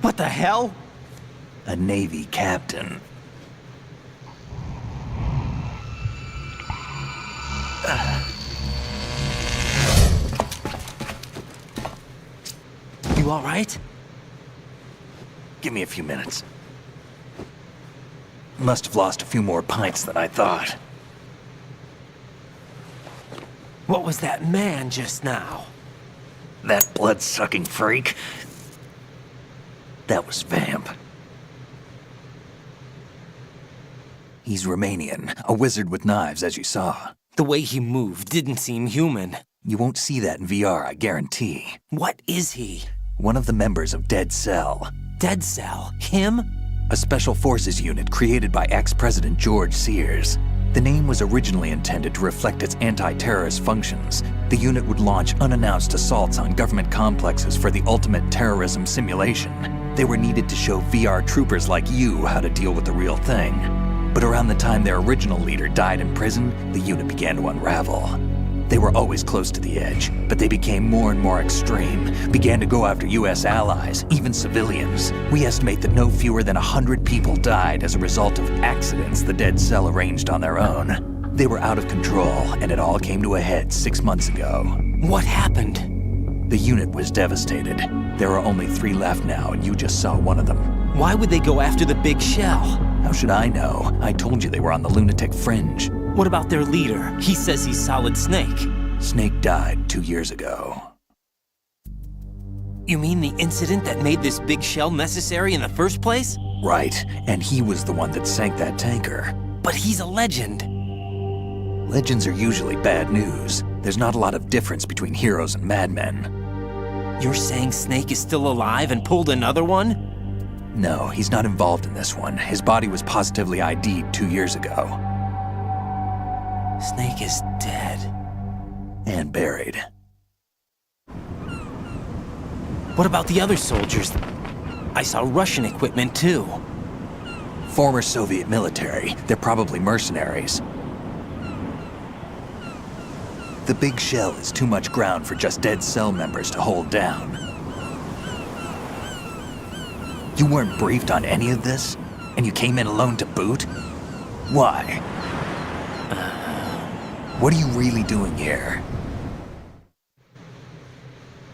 What the hell? A Navy captain. You all right? Give me a few minutes. Must have lost a few more pints than I thought. What was that man just now? That blood-sucking freak? That was Vamp. He's Romanian, a wizard with knives, as you saw. The way he moved didn't seem human. You won't see that in VR, I guarantee. What is he? One of the members of Dead Cell. Dead Cell? Him? A special forces unit created by ex-President George Sears. The name was originally intended to reflect its anti-terrorist functions. The unit would launch unannounced assaults on government complexes for the ultimate terrorism simulation. They were needed to show VR troopers like you how to deal with the real thing. But around the time their original leader died in prison, the unit began to unravel. They were always close to the edge, but they became more and more extreme, began to go after US allies, even civilians. We estimate that no fewer than 100 people died as a result of accidents the Dead Cell arranged on their own. They were out of control, and it all came to a head 6 months ago. What happened? The unit was devastated. There are only 3 left now, and you just saw one of them. Why would they go after the big shell? How should I know? I told you they were on the lunatic fringe. What about their leader? He says he's Solid Snake. Snake died 2 years ago. You mean the incident that made this big shell necessary in the first place? Right, and he was the one that sank that tanker. But he's a legend. Legends are usually bad news. There's not a lot of difference between heroes and madmen. You're saying Snake is still alive and pulled another one? No, he's not involved in this one. His body was positively ID'd 2 years ago. Snake is dead. And buried. What about the other soldiers? I saw Russian equipment too. Former Soviet military. They're probably mercenaries. The big shell is too much ground for just Dead Cell members to hold down. You weren't briefed on any of this? And you came in alone to boot? Why? What are you really doing here?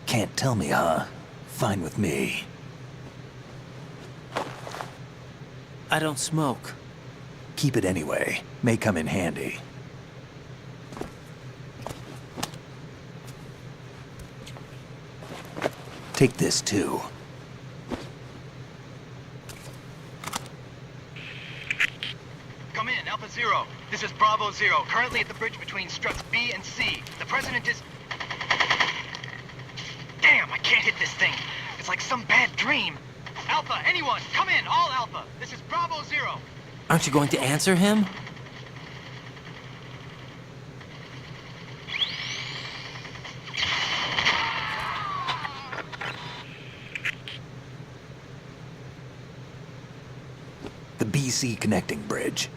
Can't tell me, huh? Fine with me. I don't smoke. Keep it anyway. May come in handy. Take this too. Come in, Alpha Zero. This is Bravo Zero, currently at the bridge between struts B and C. The president is... Damn, I can't hit this thing. It's like some bad dream. Alpha, anyone, come in, all Alpha. This is Bravo Zero. Aren't you going to answer him? DC connecting bridge.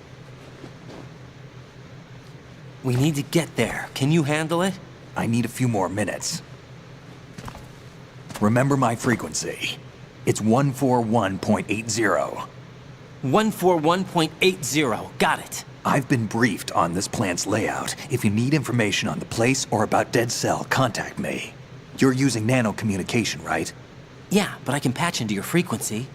We need to get there. Can you handle it? I need a few more minutes. Remember my frequency. It's 141.80. 141.80. Got it. I've been briefed on this plant's layout. If you need information on the place or about Dead Cell, contact me. You're using nano communication, right? Yeah, but I can patch into your frequency.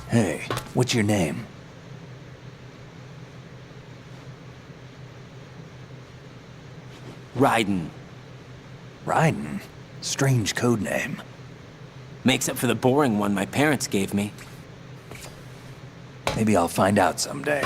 Hey, what's your name? Raiden. Raiden? Strange code name. Makes up for the boring one my parents gave me. Maybe I'll find out someday.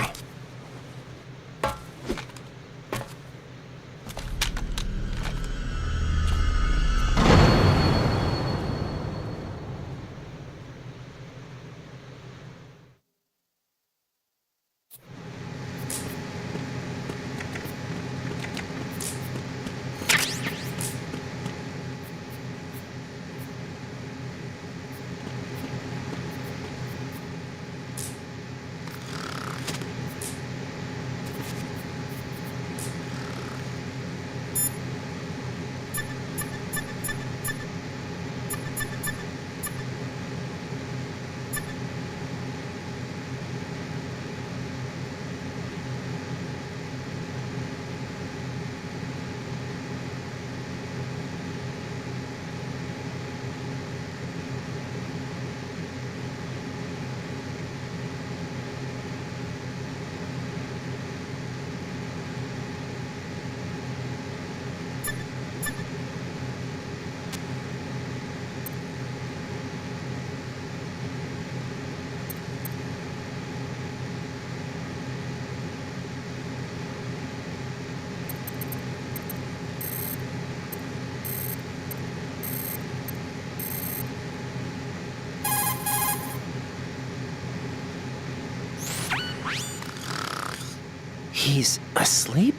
He's asleep?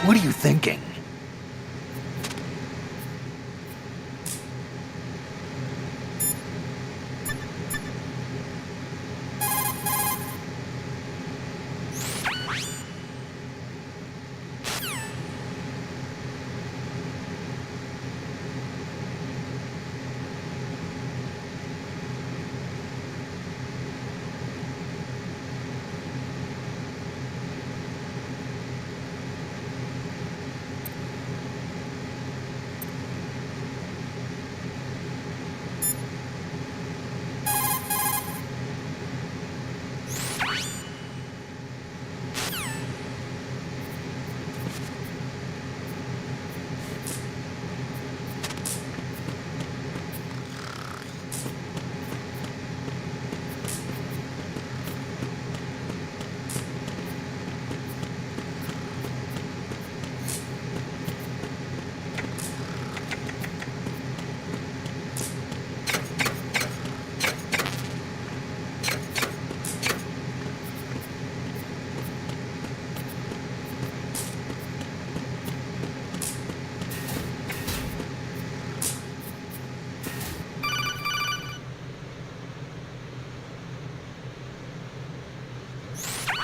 What are you thinking?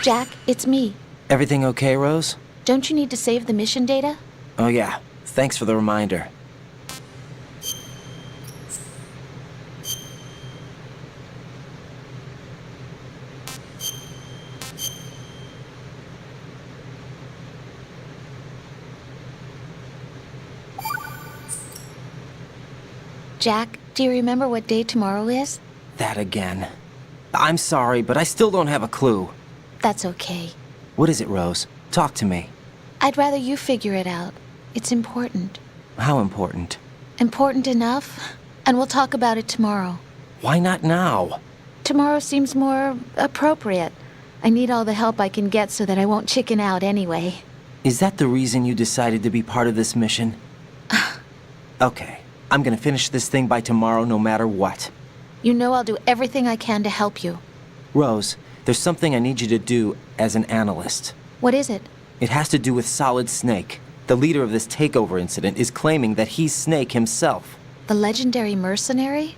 Jack, it's me. Everything okay, Rose? Don't you need to save the mission data? Oh yeah, thanks for the reminder. Jack, do you remember what day tomorrow is? That again. I'm sorry, but I still don't have a clue. That's okay. What is it, Rose? Talk to me. I'd rather you figure it out. It's important. How important? Important enough, and we'll talk about it tomorrow. Why not now? Tomorrow seems more appropriate. I need all the help I can get so that I won't chicken out anyway. Is that the reason you decided to be part of this mission? Okay, I'm gonna finish this thing by tomorrow no matter what. You know I'll do everything I can to help you. Rose, there's something I need you to do as an analyst. What is it? It has to do with Solid Snake. The leader of this takeover incident is claiming that he's Snake himself. The legendary mercenary?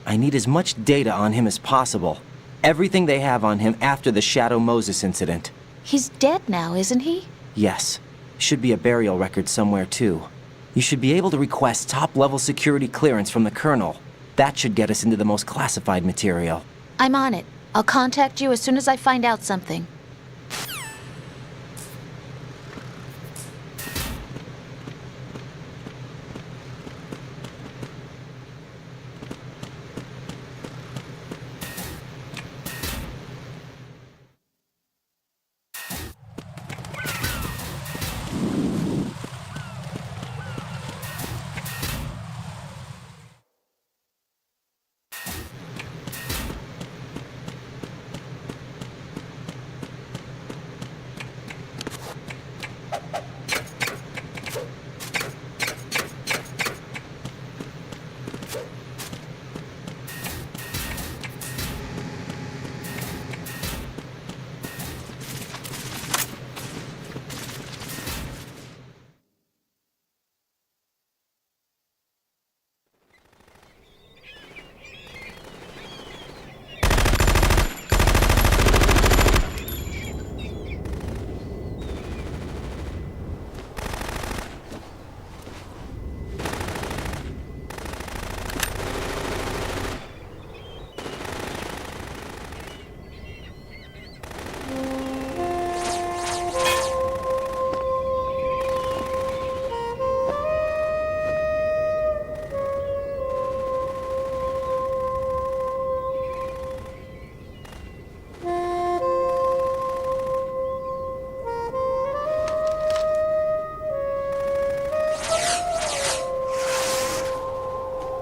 I need as much data on him as possible. Everything they have on him after the Shadow Moses incident. He's dead now, isn't he? Yes. Should be a burial record somewhere, too. You should be able to request top-level security clearance from the Colonel. That should get us into the most classified material. I'm on it. I'll contact you as soon as I find out something.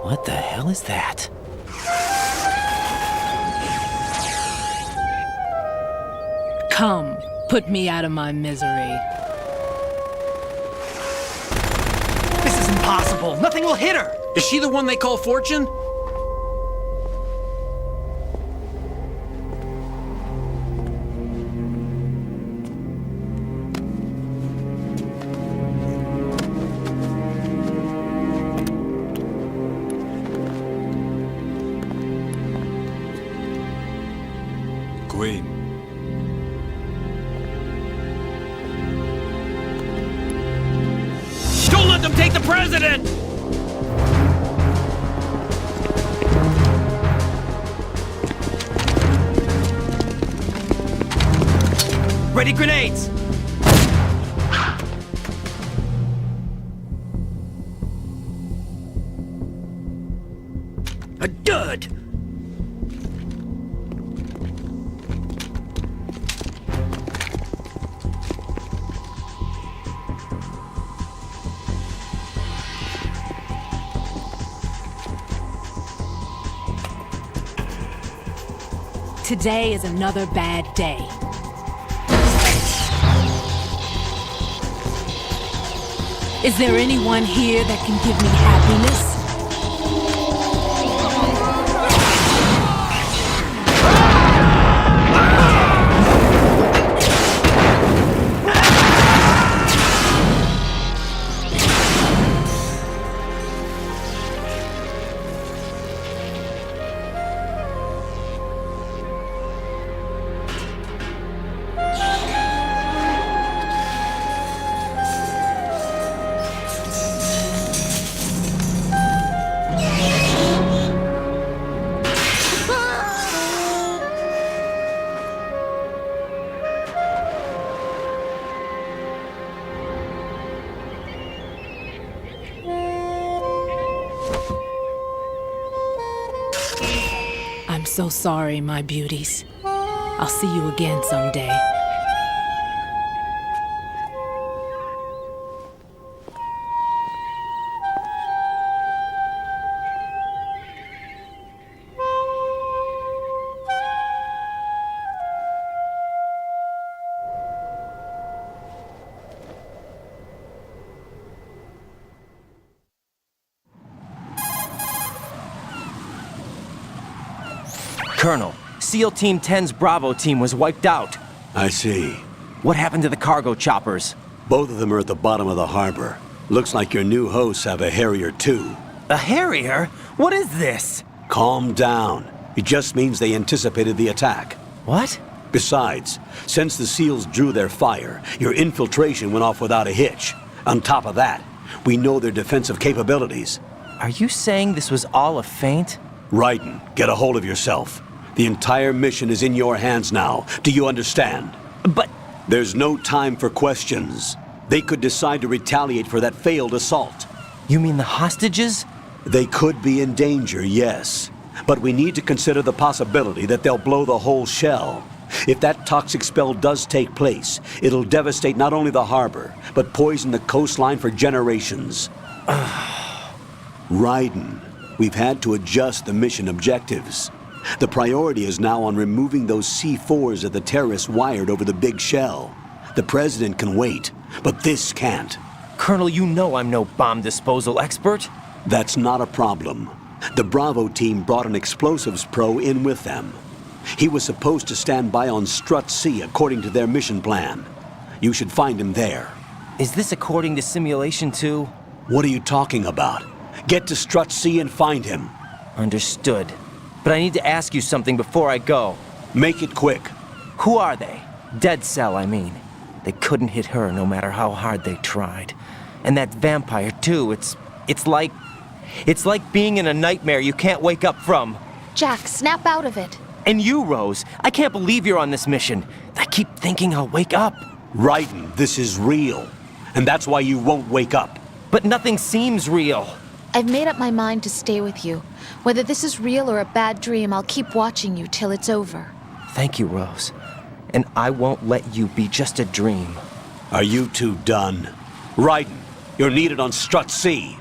What the hell is that? Come, put me out of my misery. This is impossible. Nothing will hit her. Is she the one they call Fortune? Queen. Don't let them take the president! Ready grenades! A dud! Today is another bad day. Is there anyone here that can give me happiness? so sorry, my beauties. I'll see you again someday. Colonel, SEAL Team 10's Bravo team was wiped out. I see. What happened to the cargo choppers? Both of them are at the bottom of the harbor. Looks like your new hosts have a Harrier too. A Harrier? What is this? Calm down. It just means they anticipated the attack. What? Besides, since the SEALs drew their fire, your infiltration went off without a hitch. On top of that, we know their defensive capabilities. Are you saying this was all a feint? Raiden, get a hold of yourself. The entire mission is in your hands now. Do you understand? But... There's no time for questions. They could decide to retaliate for that failed assault. You mean the hostages? They could be in danger, yes. But we need to consider the possibility that they'll blow the whole shell. If that toxic spell does take place, it'll devastate not only the harbor, but poison the coastline for generations. Raiden, we've had to adjust the mission objectives. The priority is now on removing those C4s that the terrorists wired over the big shell. The President can wait, but this can't. Colonel, you know I'm no bomb disposal expert. That's not a problem. The Bravo team brought an explosives pro in with them. He was supposed to stand by on Strut C according to their mission plan. You should find him there. Is this according to Simulation 2? What are you talking about? Get to Strut C and find him. Understood. But I need to ask you something before I go. Make it quick. Who are they? Dead Cell, I mean. They couldn't hit her no matter how hard they tried. And that vampire, too, it's like being in a nightmare you can't wake up from. Jack, snap out of it. And you, Rose, I can't believe you're on this mission. I keep thinking I'll wake up. Raiden, this is real. And that's why you won't wake up. But nothing seems real. I've made up my mind to stay with you. Whether this is real or a bad dream, I'll keep watching you till it's over. Thank you, Rose. And I won't let you be just a dream. Are you two done? Raiden, you're needed on Strut C.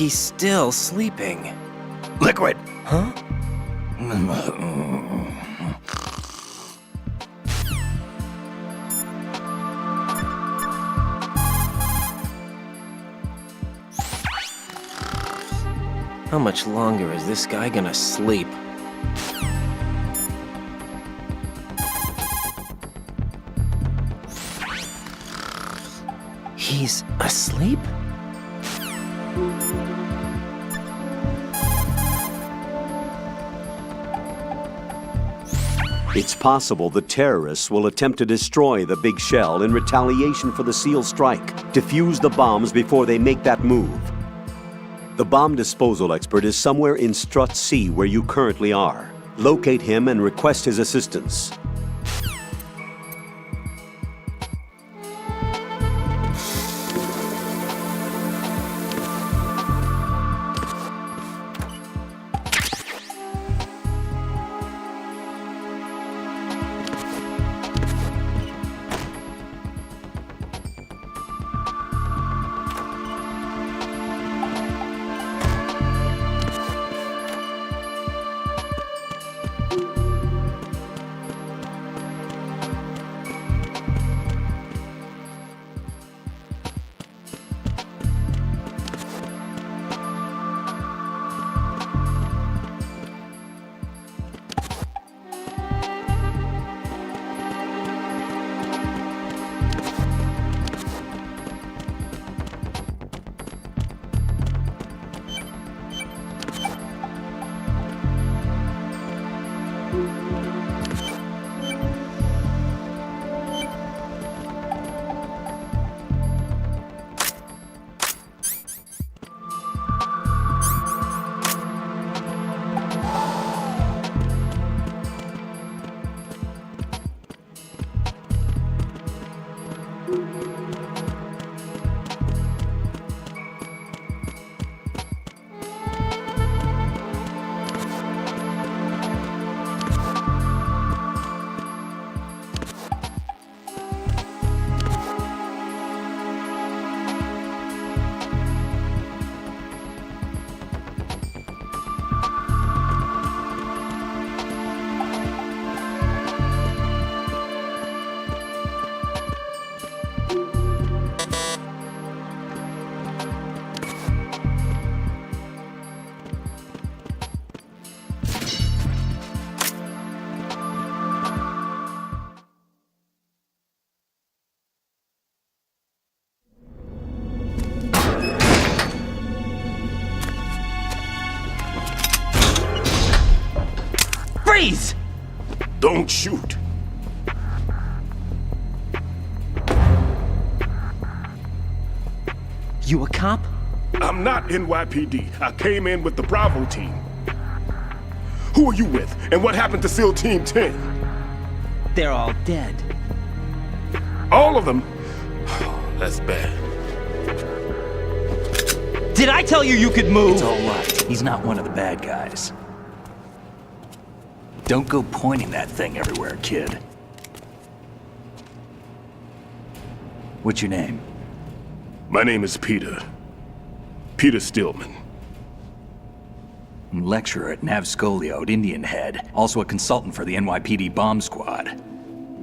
He's still sleeping. Liquid! Huh? How much longer is this guy gonna sleep? He's asleep? It's possible the terrorists will attempt to destroy the big shell in retaliation for the SEAL strike. Defuse the bombs before they make that move. The bomb disposal expert is somewhere in Strut C where you currently are. Locate him and request his assistance. Freeze! Don't shoot. You a cop? I'm not NYPD. I came in with the Bravo team. Who are you with? And what happened to SEAL Team 10? They're all dead. All of them? That's bad. Did I tell you you could move? It's all right. He's not one of the bad guys. Don't go pointing that thing everywhere, kid. What's your name? My name is Peter. Peter Stillman. Lecturer at Nav Scolio at Indian Head. Also a consultant for the NYPD bomb squad.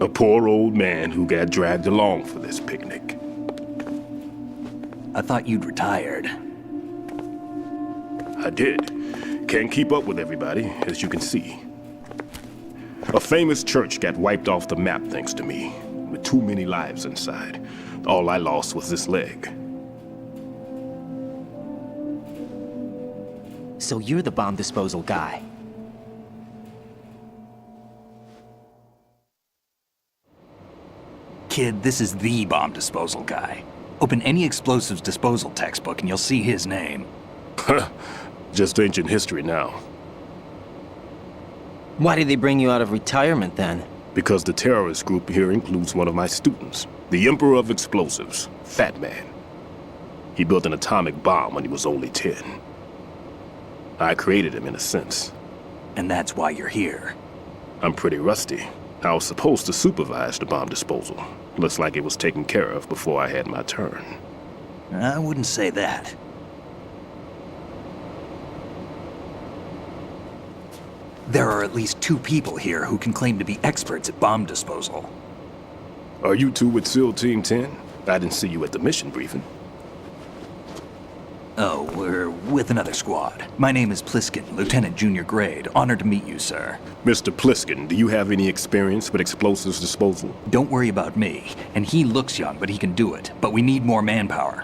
A poor old man who got dragged along for this picnic. I thought you'd retired. I did. Can't keep up with everybody, as you can see. A famous church got wiped off the map thanks to me, with too many lives inside. All I lost was this leg. So you're the bomb disposal guy. Kid, this is the bomb disposal guy. Open any explosives disposal textbook and you'll see his name. Just ancient history now. Why did they bring you out of retirement then? Because the terrorist group here includes one of my students, the Emperor of Explosives, Fat Man. He built an atomic bomb when he was only 10. I created him in a sense. And that's why you're here. I'm pretty rusty. I was supposed to supervise the bomb disposal. Looks like it was taken care of before I had my turn. I wouldn't say that. There are at least 2 people here who can claim to be experts at bomb disposal. Are you two with SEAL Team 10? I didn't see you at the mission briefing. Oh, we're with another squad. My name is Pliskin, Lieutenant Junior Grade. Honored to meet you, sir. Mr. Pliskin, do you have any experience with explosives disposal? Don't worry about me. And he looks young, but he can do it. But we need more manpower.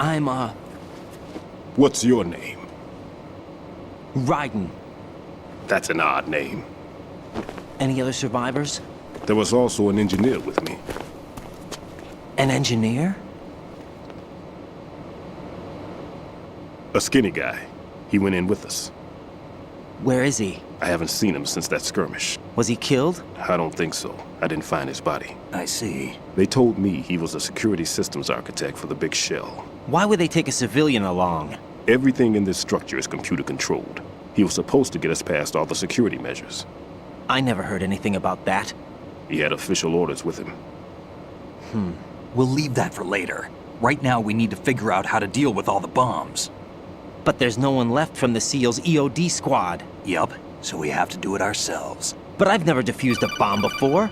What's your name? Raiden. That's an odd name. Any other survivors? There was also an engineer with me. An engineer? A skinny guy. He went in with us. Where is he? I haven't seen him since that skirmish. Was he killed? I don't think so. I didn't find his body. I see. They told me he was a security systems architect for the big shell. Why would they take a civilian along? Everything in this structure is computer controlled. He was supposed to get us past all the security measures. I never heard anything about that. He had official orders with him. We'll leave that for later. Right now, we need to figure out how to deal with all the bombs. But there's no one left from the SEAL's EOD squad. Yup, so we have to do it ourselves. But I've never defused a bomb before.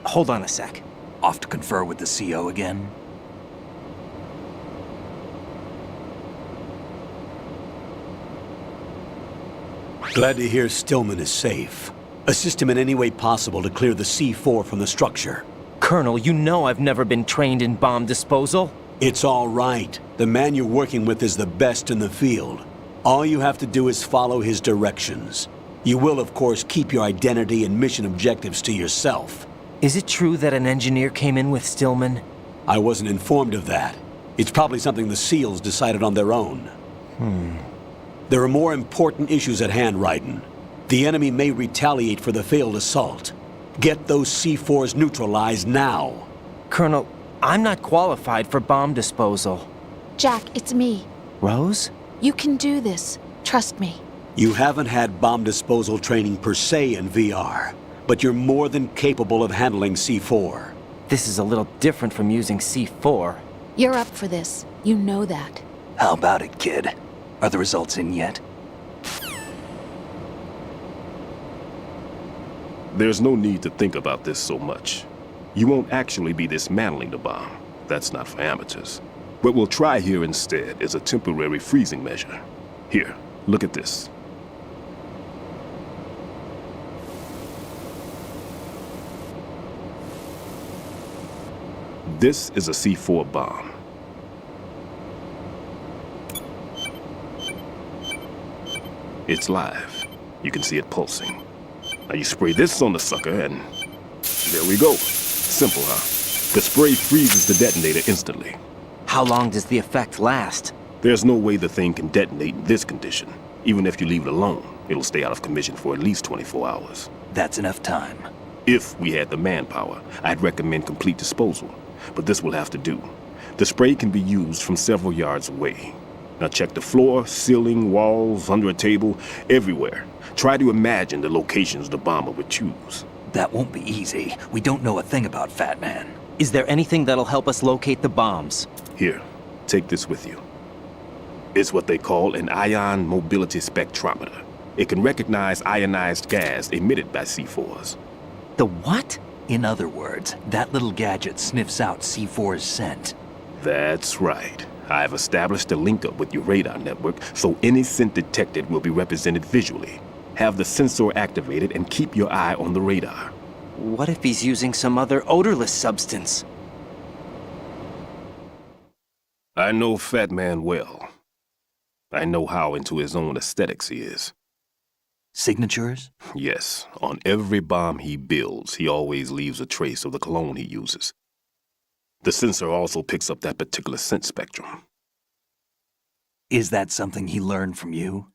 Hold on a sec. Off to confer with the CO again? Glad to hear Stillman is safe. Assist him in any way possible to clear the C4 from the structure. Colonel, you know I've never been trained in bomb disposal. It's all right. The man you're working with is the best in the field. All you have to do is follow his directions. You will, of course, keep your identity and mission objectives to yourself. Is it true that an engineer came in with Stillman? I wasn't informed of that. It's probably something the SEALs decided on their own. There are more important issues at hand, Raiden. The enemy may retaliate for the failed assault. Get those C4s neutralized now. Colonel, I'm not qualified for bomb disposal. Jack, it's me. Rose? You can do this. Trust me. You haven't had bomb disposal training per se in VR, but you're more than capable of handling C4. This is a little different from using C4. You're up for this. You know that. How about it, kid? Are the results in yet? There's no need to think about this so much. You won't actually be dismantling the bomb. That's not for amateurs. What we'll try here instead is a temporary freezing measure. Here, look at this. This is a C4 bomb. It's live. You can see it pulsing. Now you spray this on the sucker and there we go. Simple, huh? The spray freezes the detonator instantly. How long does the effect last? There's no way the thing can detonate in this condition. Even if you leave it alone, it'll stay out of commission for at least 24 hours. That's enough time. If we had the manpower, I'd recommend complete disposal. But this will have to do. The spray can be used from several yards away. Now check the floor, ceiling, walls, under a table, everywhere. Try to imagine the locations the bomber would choose. That won't be easy. We don't know a thing about Fat Man. Is there anything that'll help us locate the bombs? Here, take this with you. It's what they call an ion mobility spectrometer. It can recognize ionized gas emitted by C4s. The what? In other words, that little gadget sniffs out C4's scent. That's right. I've established a link up with your radar network, so any scent detected will be represented visually. Have the sensor activated and keep your eye on the radar. What if he's using some other odorless substance? I know Fat Man well. I know how into his own aesthetics he is. Signatures? Yes. On every bomb he builds, he always leaves a trace of the cologne he uses. The sensor also picks up that particular scent spectrum. Is that something he learned from you?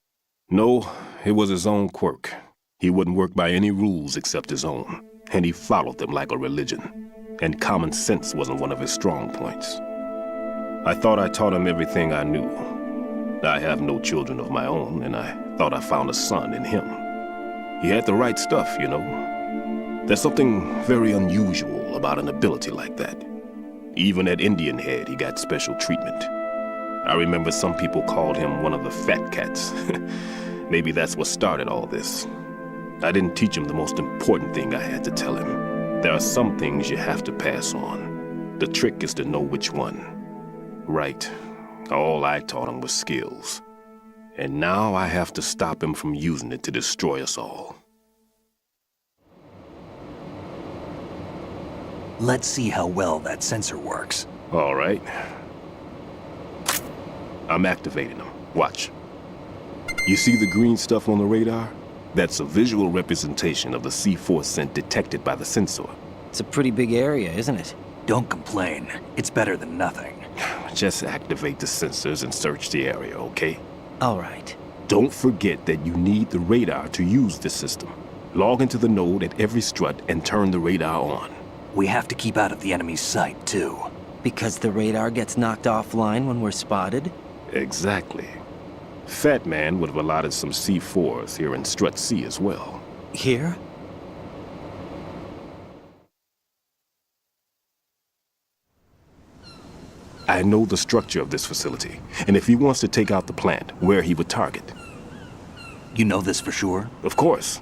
No, it was his own quirk. He wouldn't work by any rules except his own, and he followed them like a religion. And common sense wasn't one of his strong points. I thought I taught him everything I knew. I have no children of my own, and I thought I found a son in him. He had the right stuff, you know. There's something very unusual about an ability like that. Even at Indian Head, he got special treatment. I remember some people called him one of the fat cats. Maybe that's what started all this. I didn't teach him the most important thing I had to tell him. There are some things you have to pass on. The trick is to know which one. Right. All I taught him was skills. And now I have to stop him from using it to destroy us all. Let's see how well that sensor works. All right. I'm activating them. Watch. You see the green stuff on the radar? That's a visual representation of the C4 scent detected by the sensor. It's a pretty big area, isn't it? Don't complain. It's better than nothing. Just activate the sensors and search the area, okay? All right. Don't forget that you need the radar to use this system. Log into the node at every strut and turn the radar on. We have to keep out of the enemy's sight, too. Because the radar gets knocked offline when we're spotted? Exactly. Fat Man would have allotted some C4s here in Strut C as well. Here? I know the structure of this facility, and if he wants to take out the plant, where he would target. You know this for sure? Of course.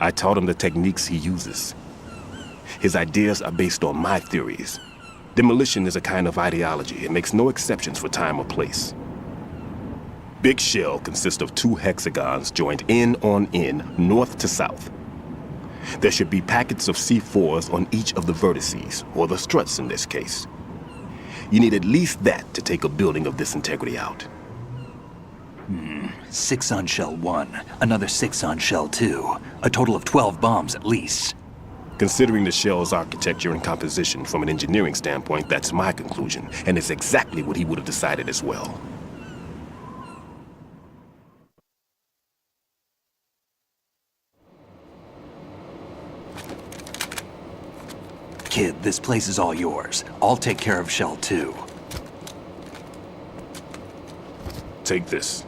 I taught him the techniques he uses. His ideas are based on my theories. Demolition is a kind of ideology. It makes no exceptions for time or place. Big shell consists of 2 hexagons joined end on end, north to south. There should be packets of C4s on each of the vertices, or the struts in this case. You need at least that to take a building of this integrity out. 6 on shell 1, another 6 on shell 2. A total of 12 bombs at least. Considering the shell's architecture and composition from an engineering standpoint, that's my conclusion, and it's exactly what he would have decided as well. Kid, this place is all yours. I'll take care of shell 2. Take this.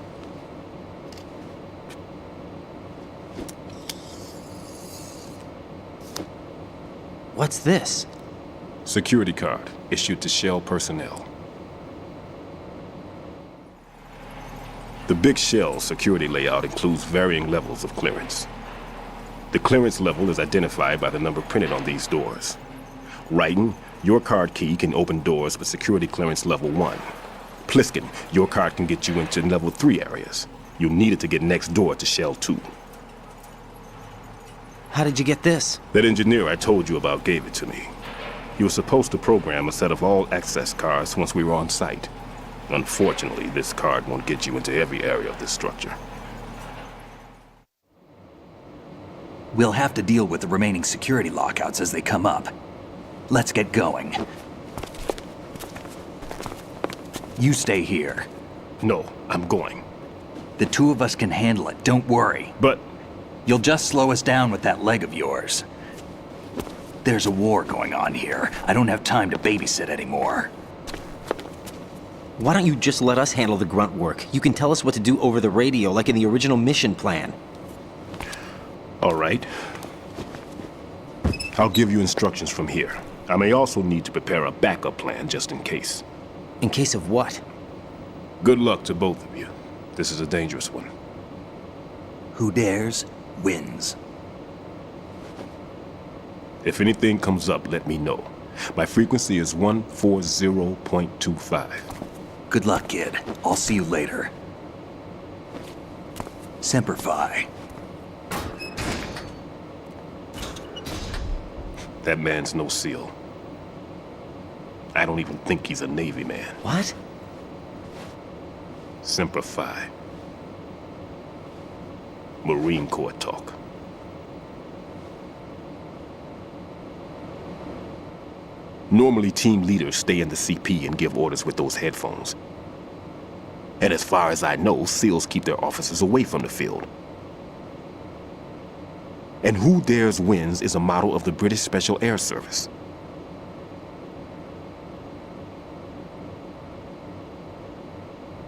What's this? Security card, issued to Shell personnel. The Big Shell security layout includes varying levels of clearance. The clearance level is identified by the number printed on these doors. Writing, your card key can open doors with security clearance level 1. Pliskin, your card can get you into level 3 areas. You'll need it to get next door to Shell 2. How did you get this? That engineer I told you about gave it to me. He was supposed to program a set of all access cards once we were on site. Unfortunately, this card won't get you into every area of this structure. We'll have to deal with the remaining security lockouts as they come up. Let's get going. You stay here. No, I'm going. The 2 of us can handle it, don't worry. But... You'll just slow us down with that leg of yours. There's a war going on here. I don't have time to babysit anymore. Why don't you just let us handle the grunt work? You can tell us what to do over the radio, like in the original mission plan. All right. I'll give you instructions from here. I may also need to prepare a backup plan just in case. In case of what? Good luck to both of you. This is a dangerous one. Who dares, wins. If anything comes up, let me know. My frequency is 140.25. Good luck, kid. I'll see you later. Semper Fi. That man's no SEAL. I don't even think he's a Navy man. What? Semper Fi. Marine Corps talk. Normally, team leaders stay in the CP and give orders with those headphones. And as far as I know, SEALs keep their officers away from the field. And Who Dares Wins is a motto of the British Special Air Service.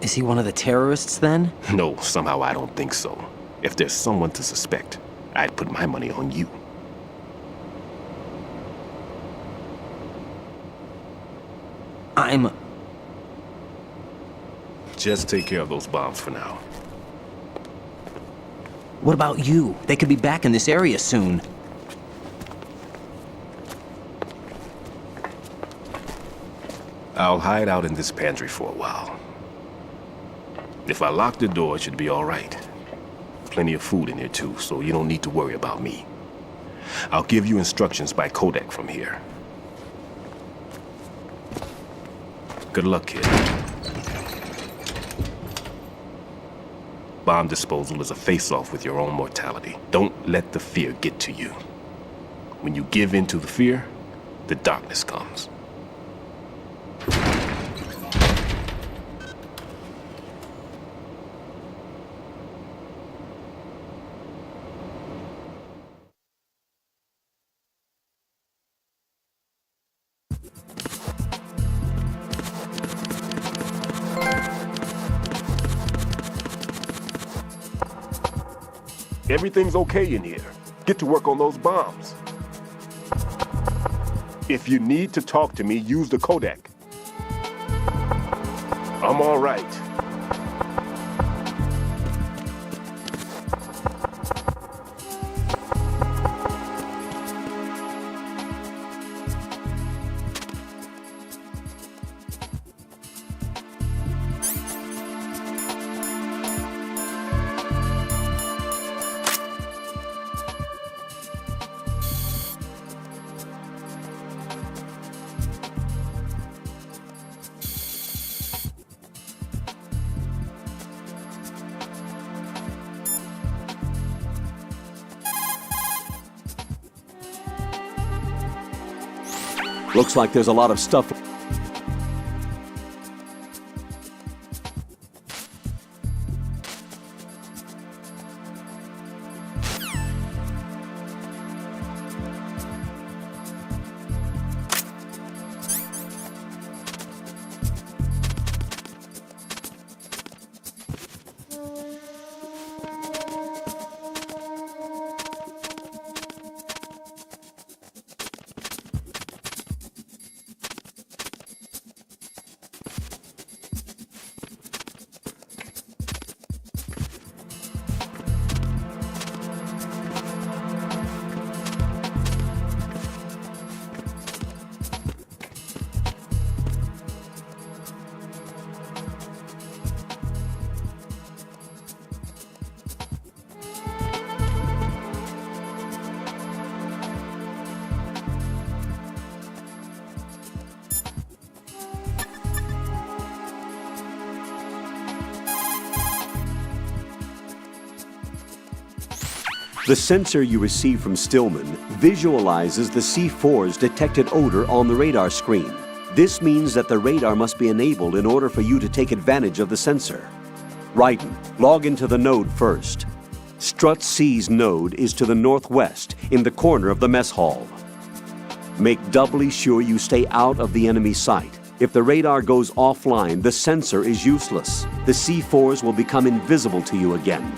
Is he one of the terrorists, then? No, somehow I don't think so. If there's someone to suspect, I'd put my money on you. Just take care of those bombs for now. What about you? They could be back in this area soon. I'll hide out in this pantry for a while. If I lock the door, it should be all right. Plenty of food in here too, so you don't need to worry about me. I'll give you instructions by codec from here. Good luck, kid. Bomb disposal is a face-off with your own mortality. Don't let the fear get to you. When you give in to the fear, the darkness comes. Everything's okay in here. Get to work on those bombs. If you need to talk to me, use the codec. I'm all right. Looks like there's a lot of stuff. The sensor you receive from Stillman visualizes the C4's detected odor on the radar screen. This means that the radar must be enabled in order for you to take advantage of the sensor. Raiden, log into the node first. Strut C's node is to the northwest, in the corner of the mess hall. Make doubly sure you stay out of the enemy sight. If the radar goes offline, the sensor is useless. The C4s will become invisible to you again.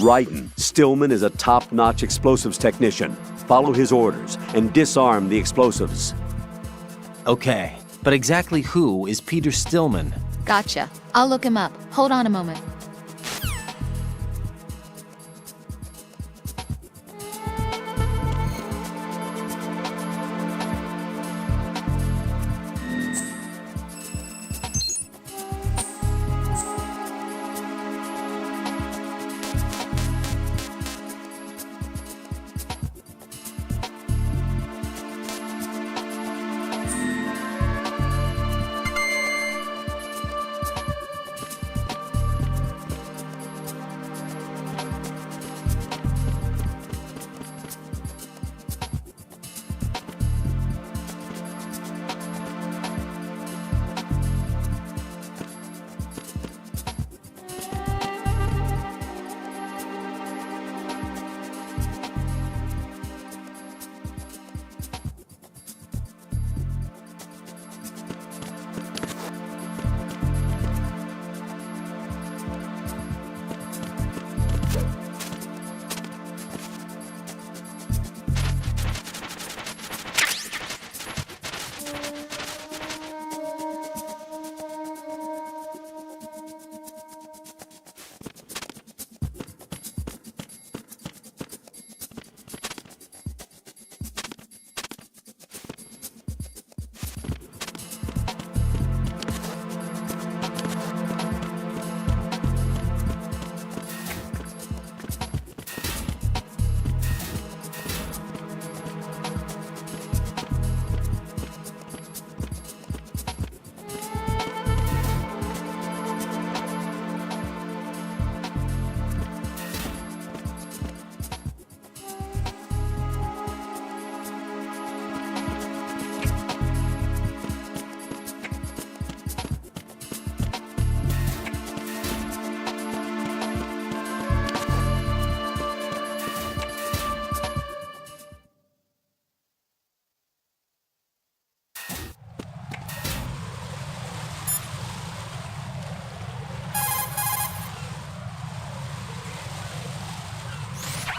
Ryden, Stillman is a top-notch explosives technician. Follow his orders and disarm the explosives. Okay, but exactly who is Peter Stillman? Gotcha. I'll look him up. Hold on a moment.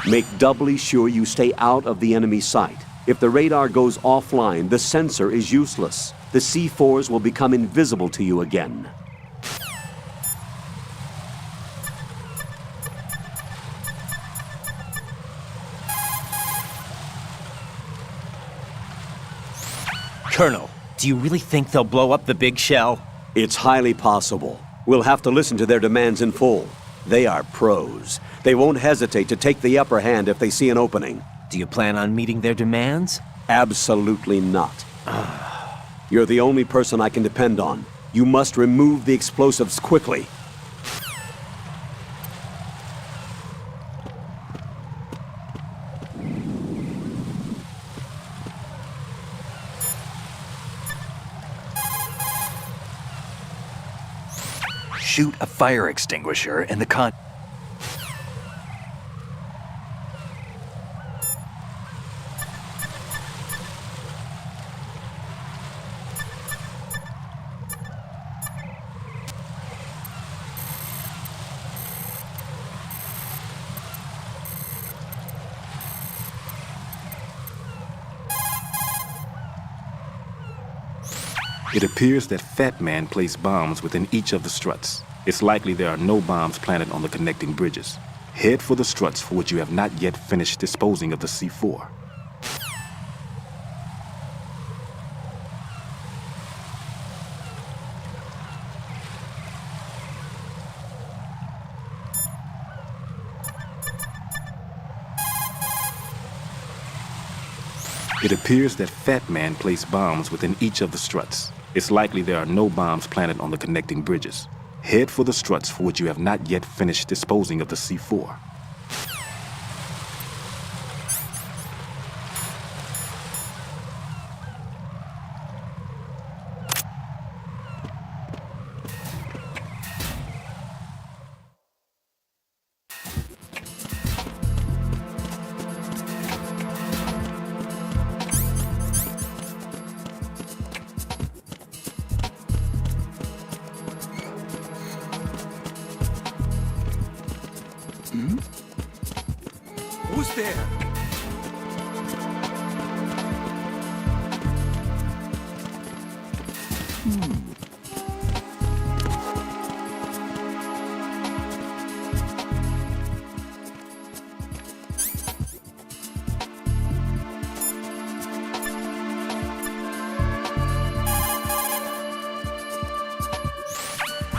Make doubly sure you stay out of the enemy sight. If the radar goes offline, the sensor is useless. The C4s will become invisible to you again. Colonel, do you really think they'll blow up the big shell? It's highly possible. We'll have to listen to their demands in full. They are pros. They won't hesitate to take the upper hand if they see an opening. Do you plan on meeting their demands? Absolutely not. You're the only person I can depend on. You must remove the explosives quickly. Shoot a fire extinguisher in the con... It appears that Fat Man placed bombs within each of the struts. It's likely there are no bombs planted on the connecting bridges. Head for the struts for which you have not yet finished disposing of the C4. It appears that Fat Man placed bombs within each of the struts. It's likely there are no bombs planted on the connecting bridges. Head for the struts for which you have not yet finished disposing of the C4. Hmm? almost there.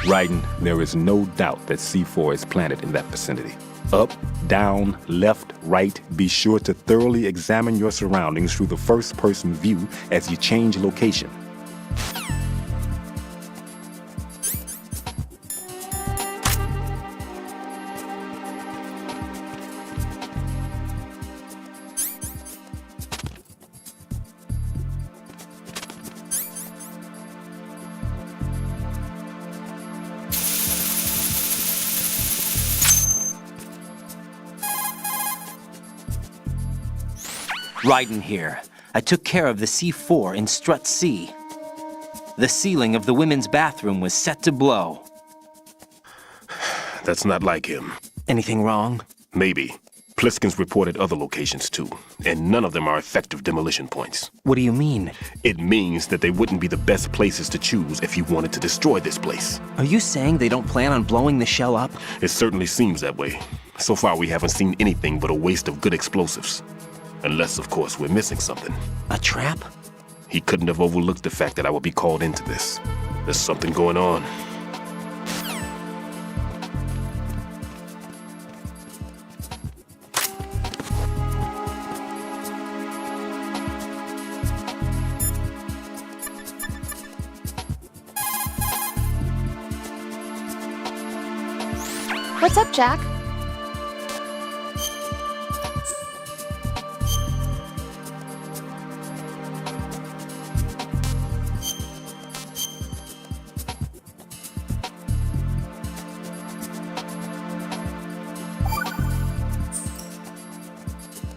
Raiden, there is no doubt that C4 is planted in that vicinity. Up, down, left, right, be sure to thoroughly examine your surroundings through the first-person view as you change location. Raiden here. I took care of the C4 in Strut C. The ceiling of the women's bathroom was set to blow. That's not like him. Anything wrong? Maybe. Pliskin's reported other locations too, and none of them are effective demolition points. What do you mean? It means that they wouldn't be the best places to choose if you wanted to destroy this place. Are you saying they don't plan on blowing the shell up? It certainly seems that way. So far we haven't seen anything but a waste of good explosives. Unless, of course, we're missing something. A trap? He couldn't have overlooked the fact that I would be called into this. There's something going on. What's up, Jack?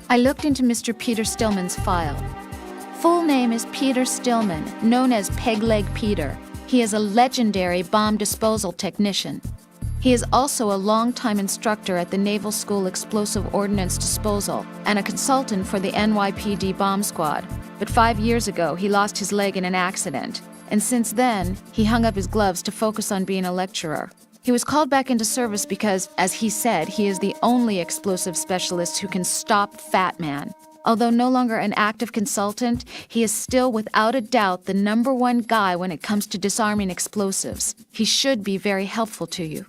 I looked into Mr. Peter Stillman's file. Full name is Peter Stillman, known as Peg Leg Peter. He is a legendary bomb disposal technician. He is also a longtime instructor at the Naval School Explosive Ordnance Disposal and a consultant for the NYPD bomb squad. But 5 years ago, he lost his leg in an accident. And since then, he hung up his gloves to focus on being a lecturer. He was called back into service because, as he said, he is the only explosive specialist who can stop Fat Man. Although no longer an active consultant, he is still without a doubt the #1 guy when it comes to disarming explosives. He should be very helpful to you.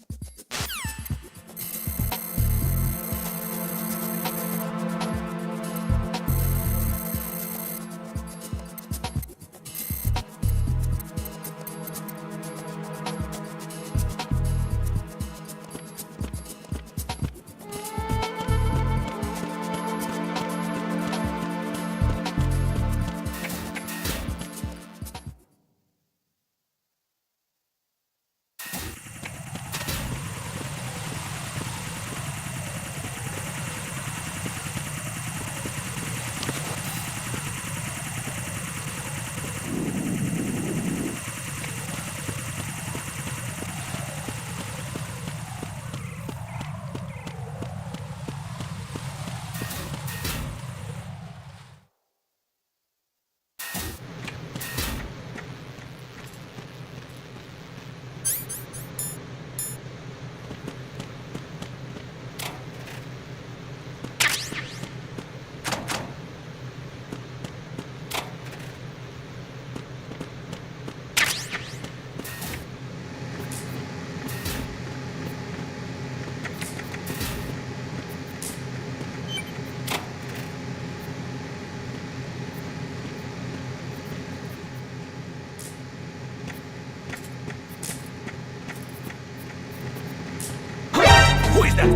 Who is that?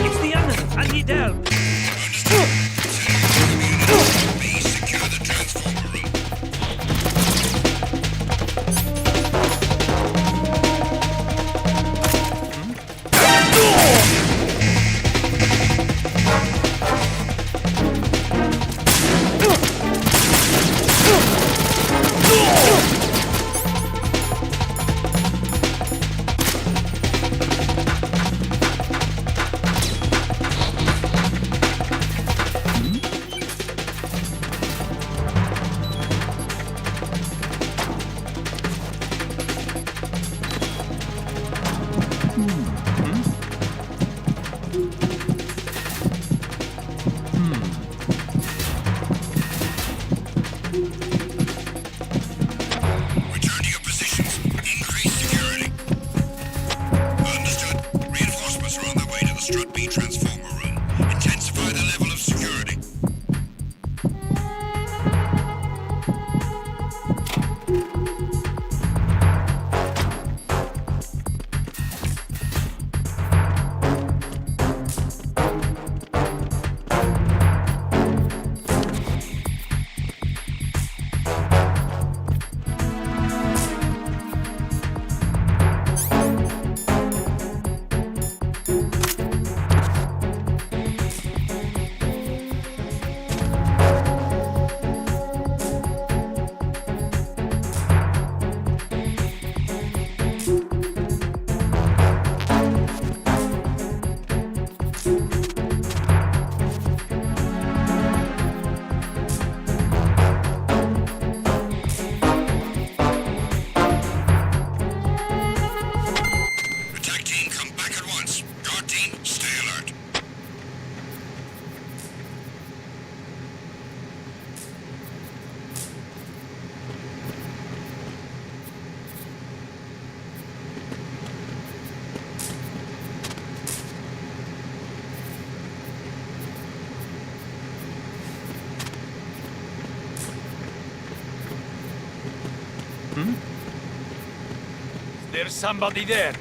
It's the Eminence. I need help. Secure the transformer room. Return to your positions. Increase security. Understood. Reinforcements are on their way to the Strut B transformer room. Intensify the level of security. Attack team, come back at once. Guard team, stay alert. There's somebody there.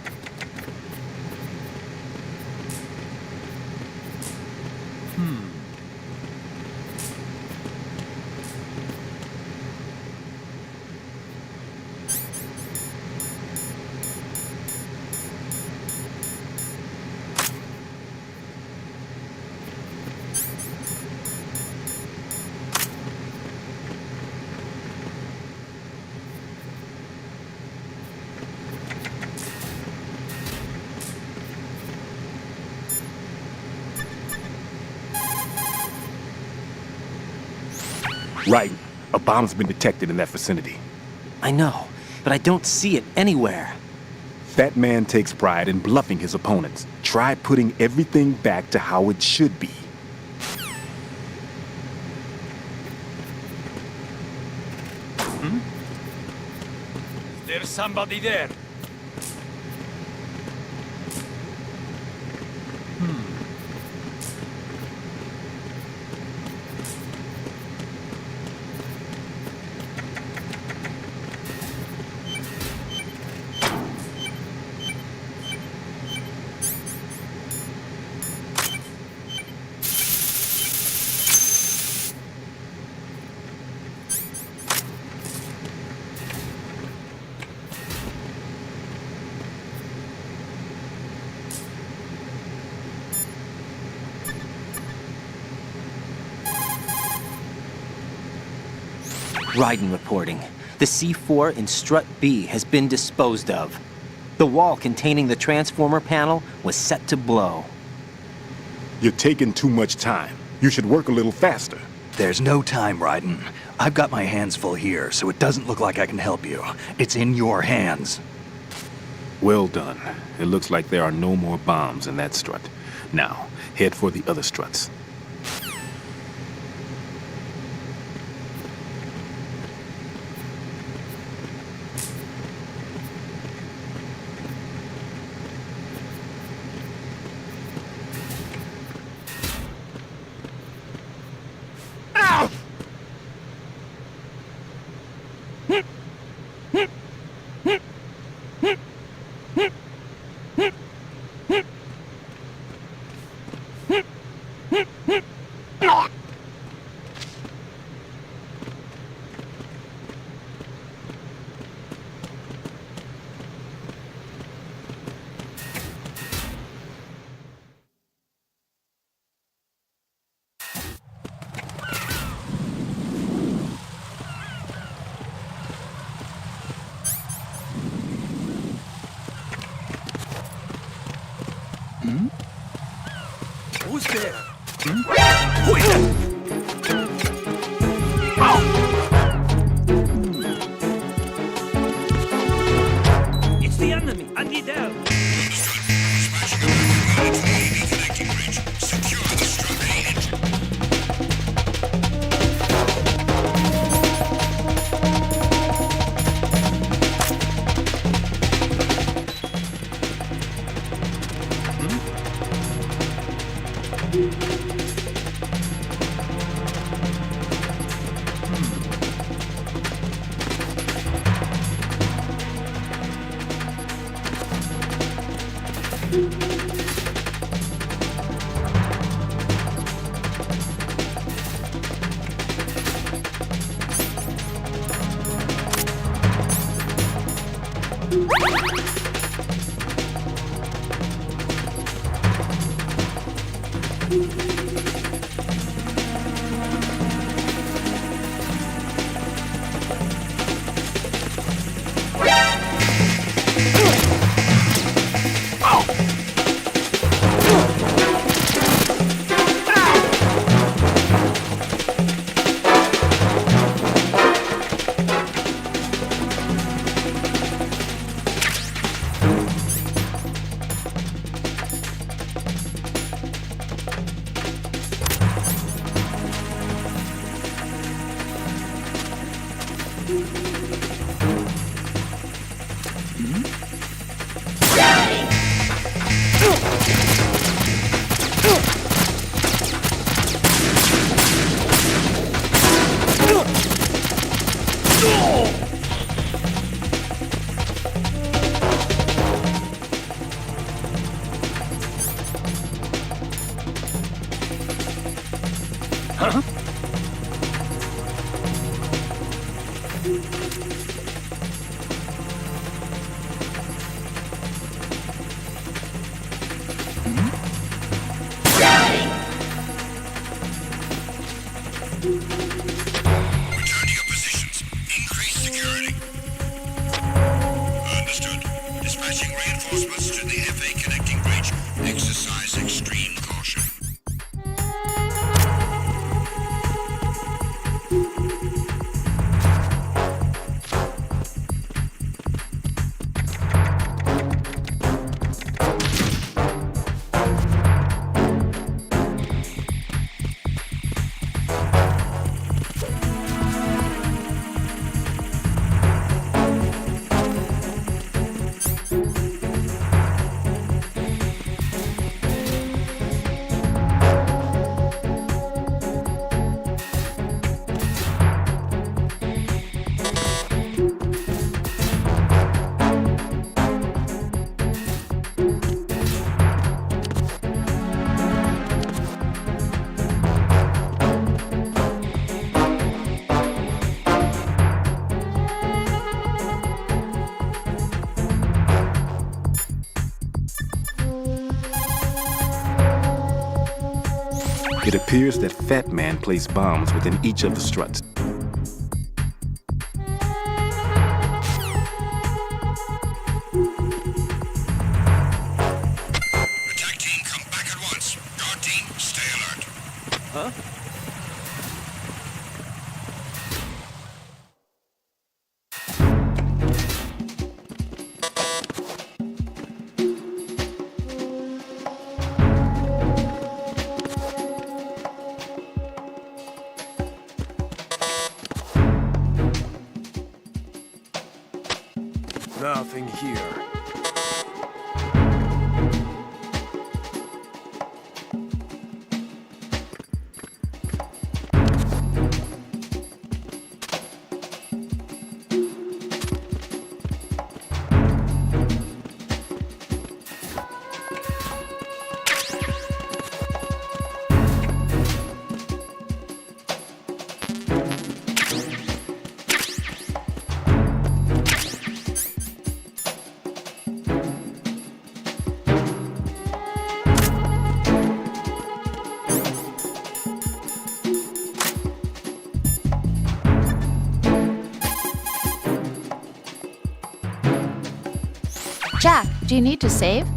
Right. A bomb's been detected in that vicinity. I know, but I don't see it anywhere. That man takes pride in bluffing his opponents. Try putting everything back to how it should be. There's somebody there. Raiden reporting. The C4 in Strut B has been disposed of. The wall containing the transformer panel was set to blow. You're taking too much time. You should work a little faster. There's no time, Raiden. I've got my hands full here, so it doesn't look like I can help you. It's in your hands. Well done. It looks like there are no more bombs in that strut. Now, head for the other struts. Hmm. Return to your positions. Increase security. Understood. Dispatching reinforcements to the FA connecting bridge. Exercise extreme caution. It appears that Fat Man placed bombs within each of the struts. Attack team, come back at once. Guard team, stay alert. Huh? Nothing here. Jack, do you need to save?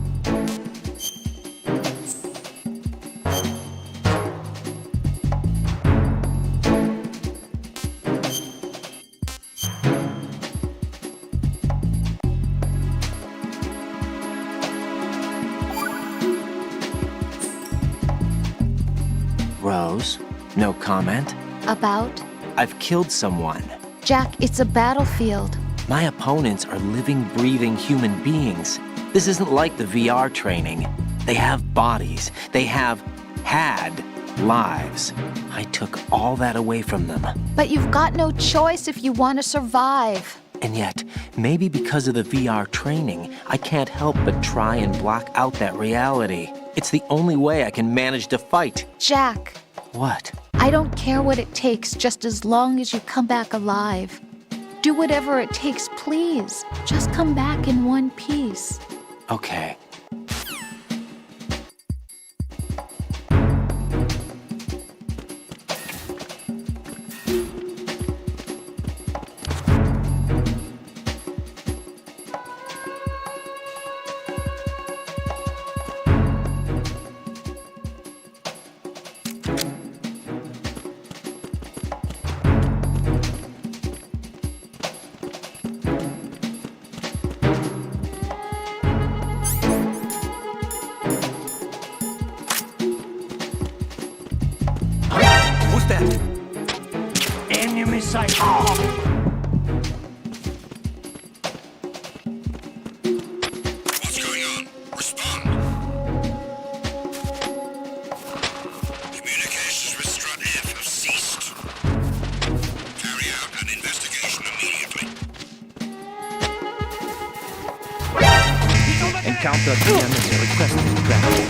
Rose, no comment? About? I've killed someone. Jack, it's a battlefield. My opponents are living, breathing human beings. This isn't like the VR training. They have bodies. They have had lives. I took all that away from them. But you've got no choice if you want to survive. And yet, maybe because of the VR training, I can't help but try and block out that reality. It's the only way I can manage to fight. Jack. What? I don't care what it takes, just as long as you come back alive. Do whatever it takes, please. Just come back in one piece. Okay. Who's that? Enemy sight. What's going on? Respond. Communications with Strut F have ceased. Carry out an investigation immediately. Encounter the enemy requesting traffic.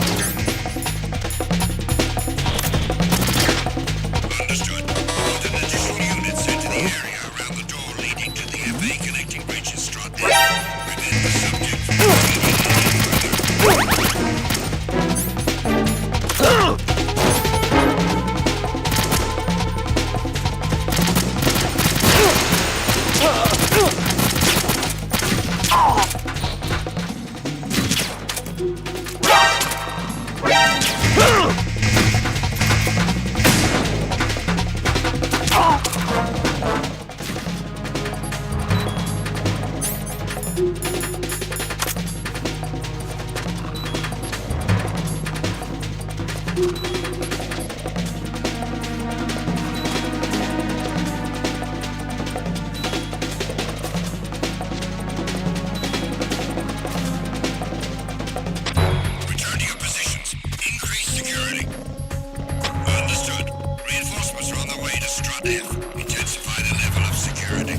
Understood. Want an additional unit sent to the area around the door leading to the FA connecting bridge in Strut F. Prevent the subject from proceeding any Return to your positions. Increase security. Understood. Reinforcements are on their way to Strut F. Intensify the level of security.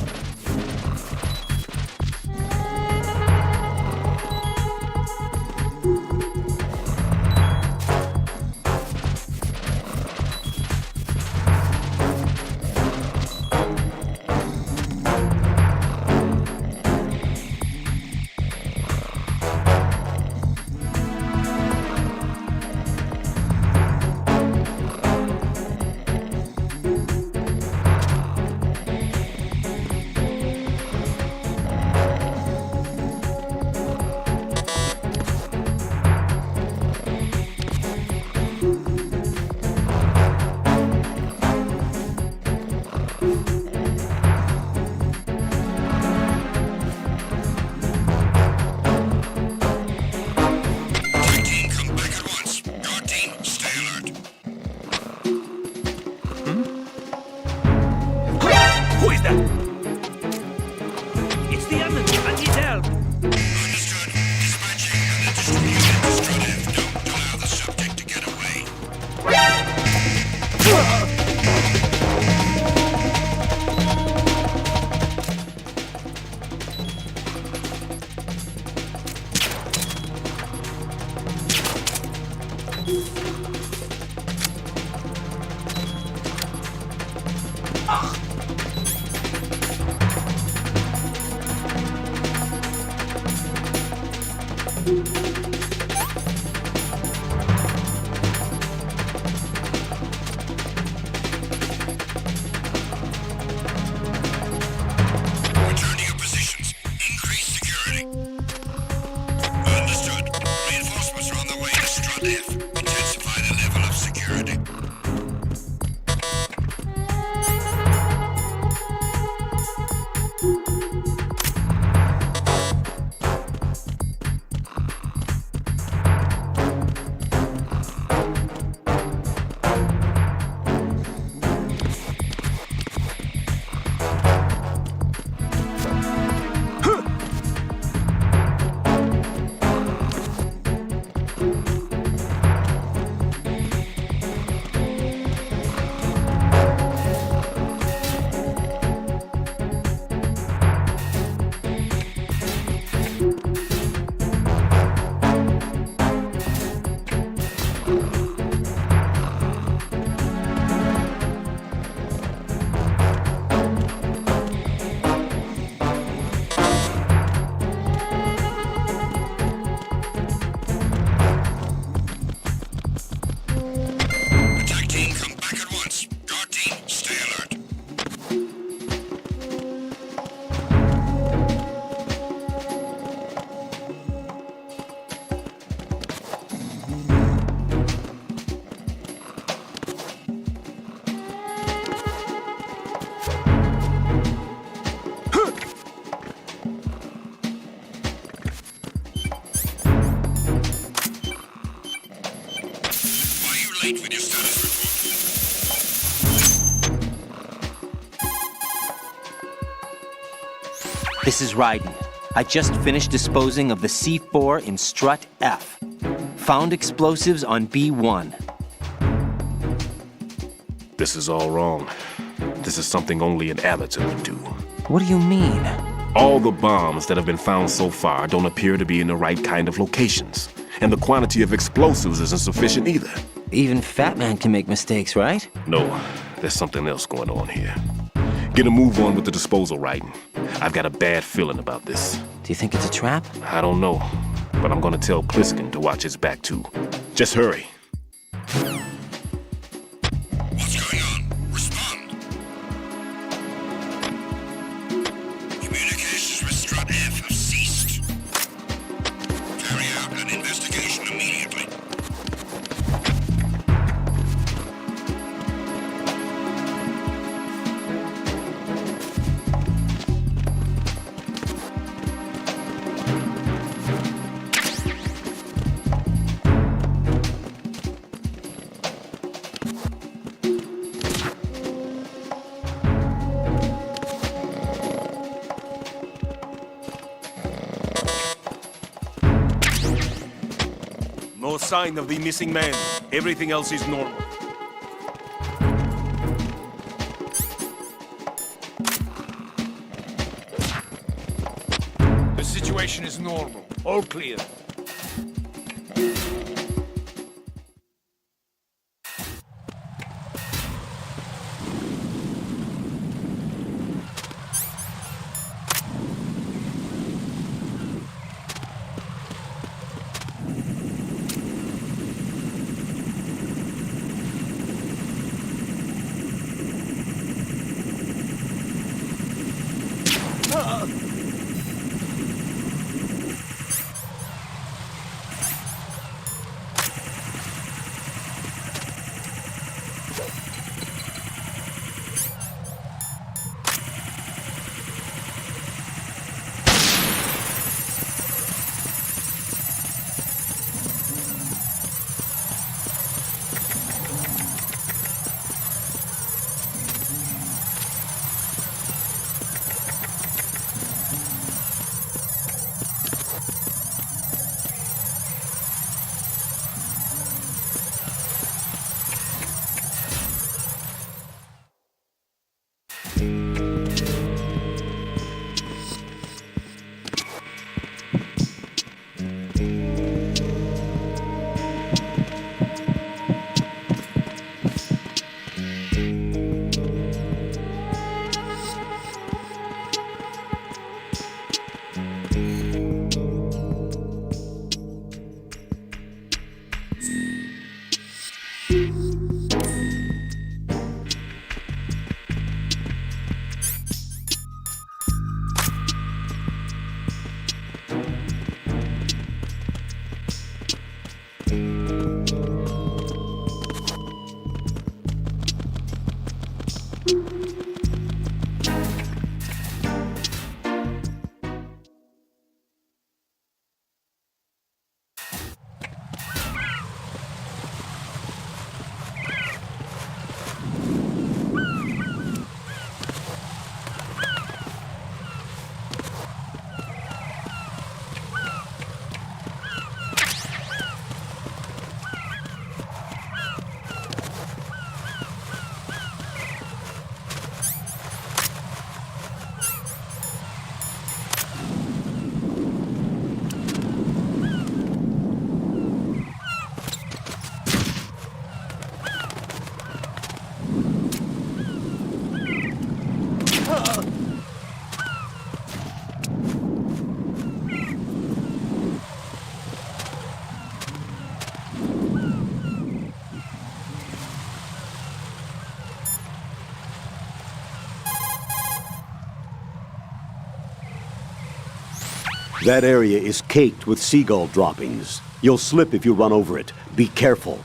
Team, come back at once. Guard team, stay alert. Who is that? It's the enemy. I need help. Understood. Dispatching an additional unit to Strut F. Don't allow the subject to get away. Return to your positions. Increase security. Understood. Reinforcements are on their way to Strut F. Intensify the level of security. This is Ryden. I just finished disposing of the C4 in Strut F. Found explosives on B1. This is all wrong. This is something only an amateur would do. What do you mean? All the bombs that have been found so far don't appear to be in the right kind of locations. And the quantity of explosives isn't sufficient either. Even Fat Man can make mistakes, right? No, there's something else going on here. Get a move on with the disposal, Ryden. I've got a bad feeling about this. Do you think it's a trap? I don't know, but I'm gonna tell Pliskin to watch his back too. Just hurry. What's going on? Respond. Communications with Strut F have ceased. Carry out an investigation immediately. No sign of the missing man. Everything else is normal. The situation is normal. All clear. That area is caked with seagull droppings. You'll slip if you run over it. Be careful.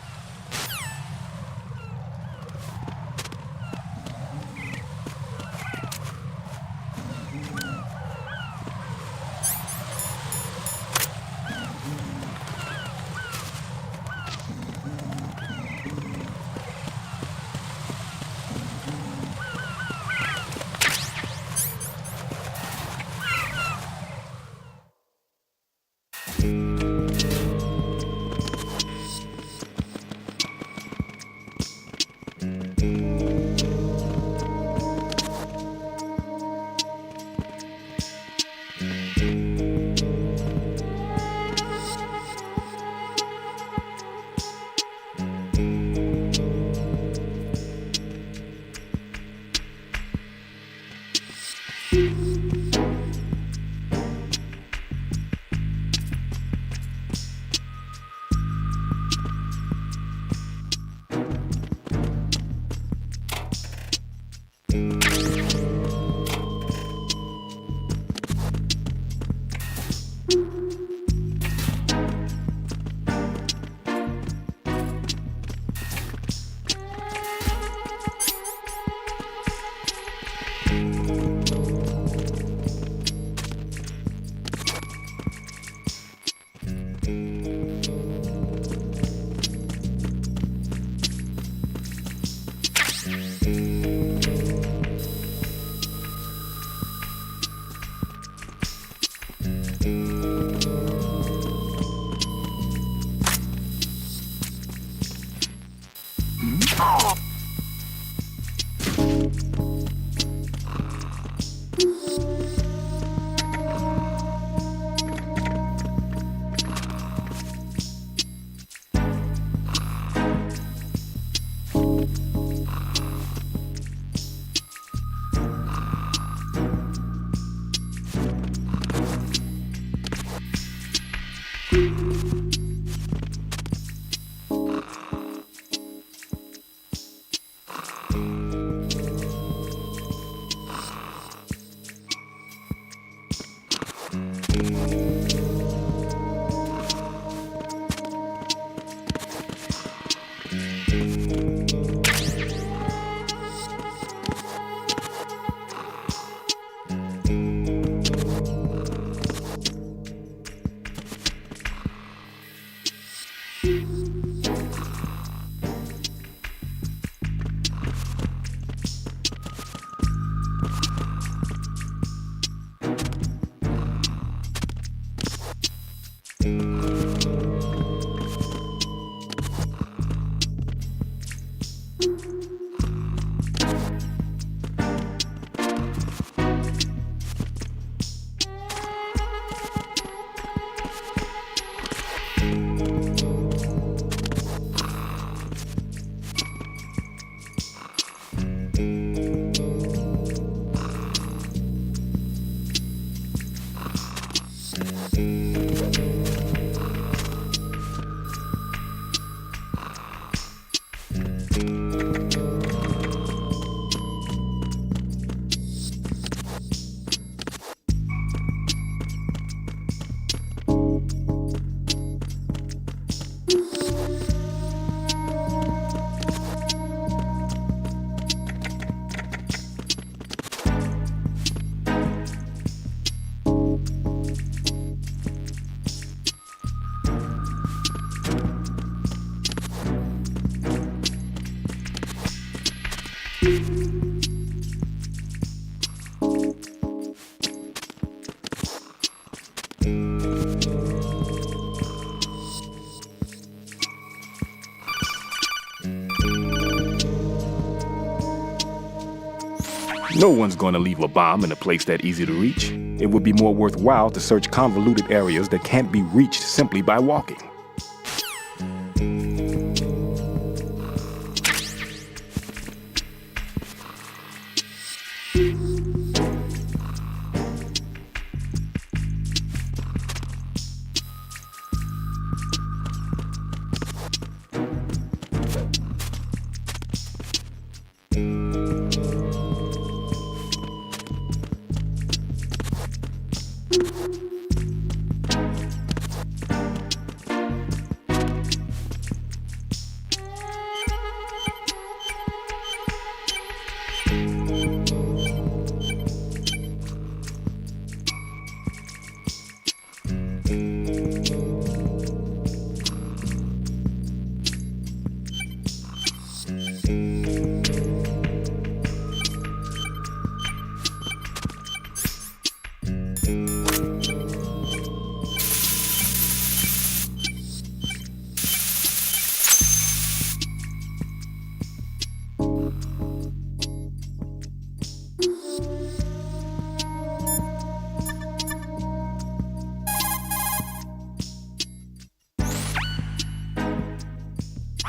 No one's going to leave a bomb in a place that easy to reach. It would be more worthwhile to search convoluted areas that can't be reached simply by walking.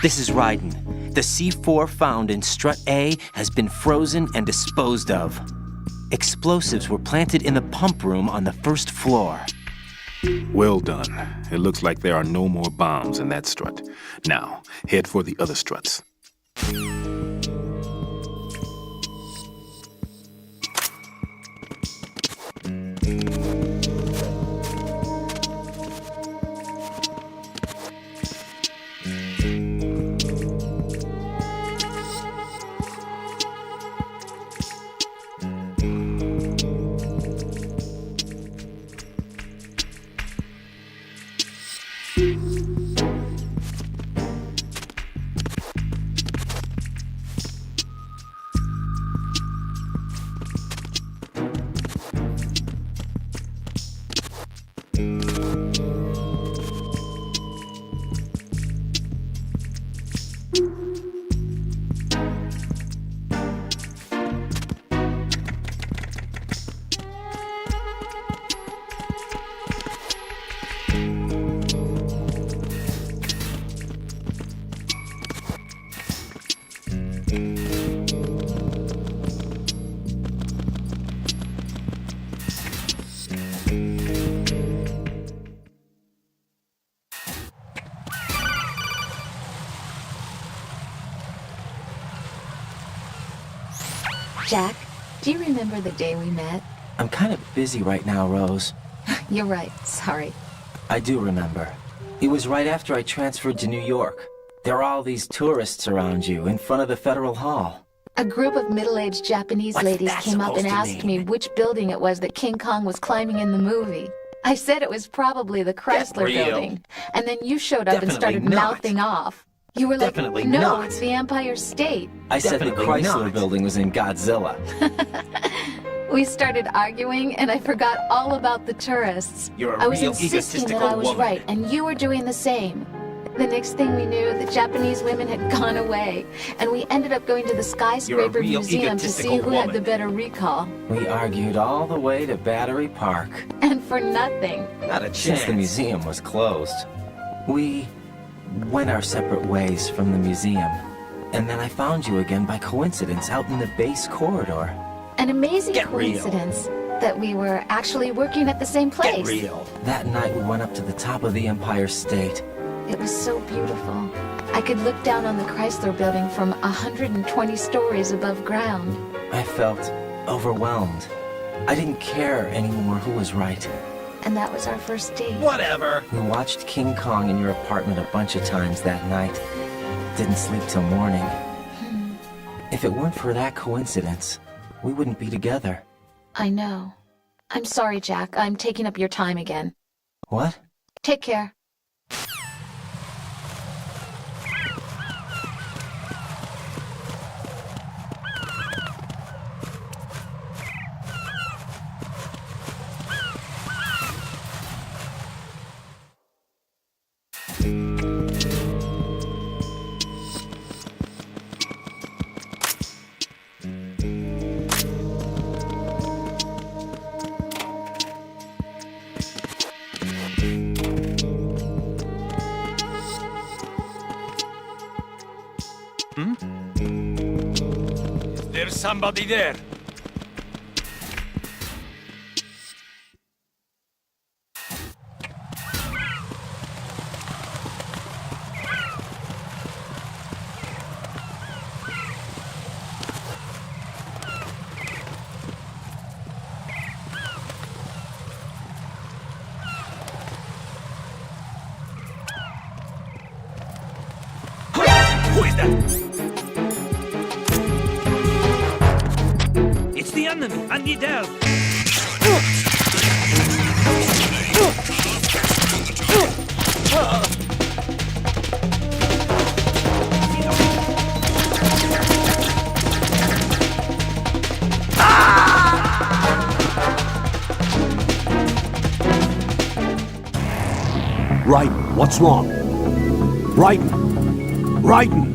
This is Raiden. The C4 found in Strut A has been frozen and disposed of. Explosives were planted in the pump room on the first floor. Well done. It looks like there are no more bombs in that strut. Now, head for the other struts. Jack, do you remember the day we met? I'm kind of busy right now, Rose. You're right, sorry. I do remember. It was right after I transferred to New York. There are all these tourists around you in front of the Federal Hall. A group of middle-aged Japanese What's ladies that came up and supposed to asked mean? me which building it was that King Kong was climbing in the movie. I said it was probably the Chrysler real. Building. And then you showed up and Definitely started not. mouthing off. You were Definitely like, no, not. it's the Empire State. I said the Definitely Chrysler not. building was in Godzilla. We started arguing, and I forgot all about the tourists. You're a I was real insisting that egotistical I was woman. right, and you were doing the same. The next thing we knew, the Japanese women had gone away, and we ended up going to the Skyscraper real Museum to see who had the better recall. We argued all the way to Battery Park. And for nothing. Not a chance. Since the museum was closed. We went our separate ways from the museum. And then I found you again by coincidence out in the base corridor. An amazing Get real. coincidence that we were actually working at the same place. That night we went up to the top of the Empire State. It was so beautiful. I could look down on the Chrysler Building from 120 stories above ground. I felt overwhelmed. I didn't care anymore who was right. And that was our first date. Whatever. We watched King Kong in your apartment a bunch of times that night. Didn't sleep till morning. If it weren't for that coincidence, we wouldn't be together. I know. I'm sorry, Jack. I'm taking up your time again. What? Take care. somebody there. Who is that? It's the enemy, and the Del. Right, what's wrong? Right, Raiden!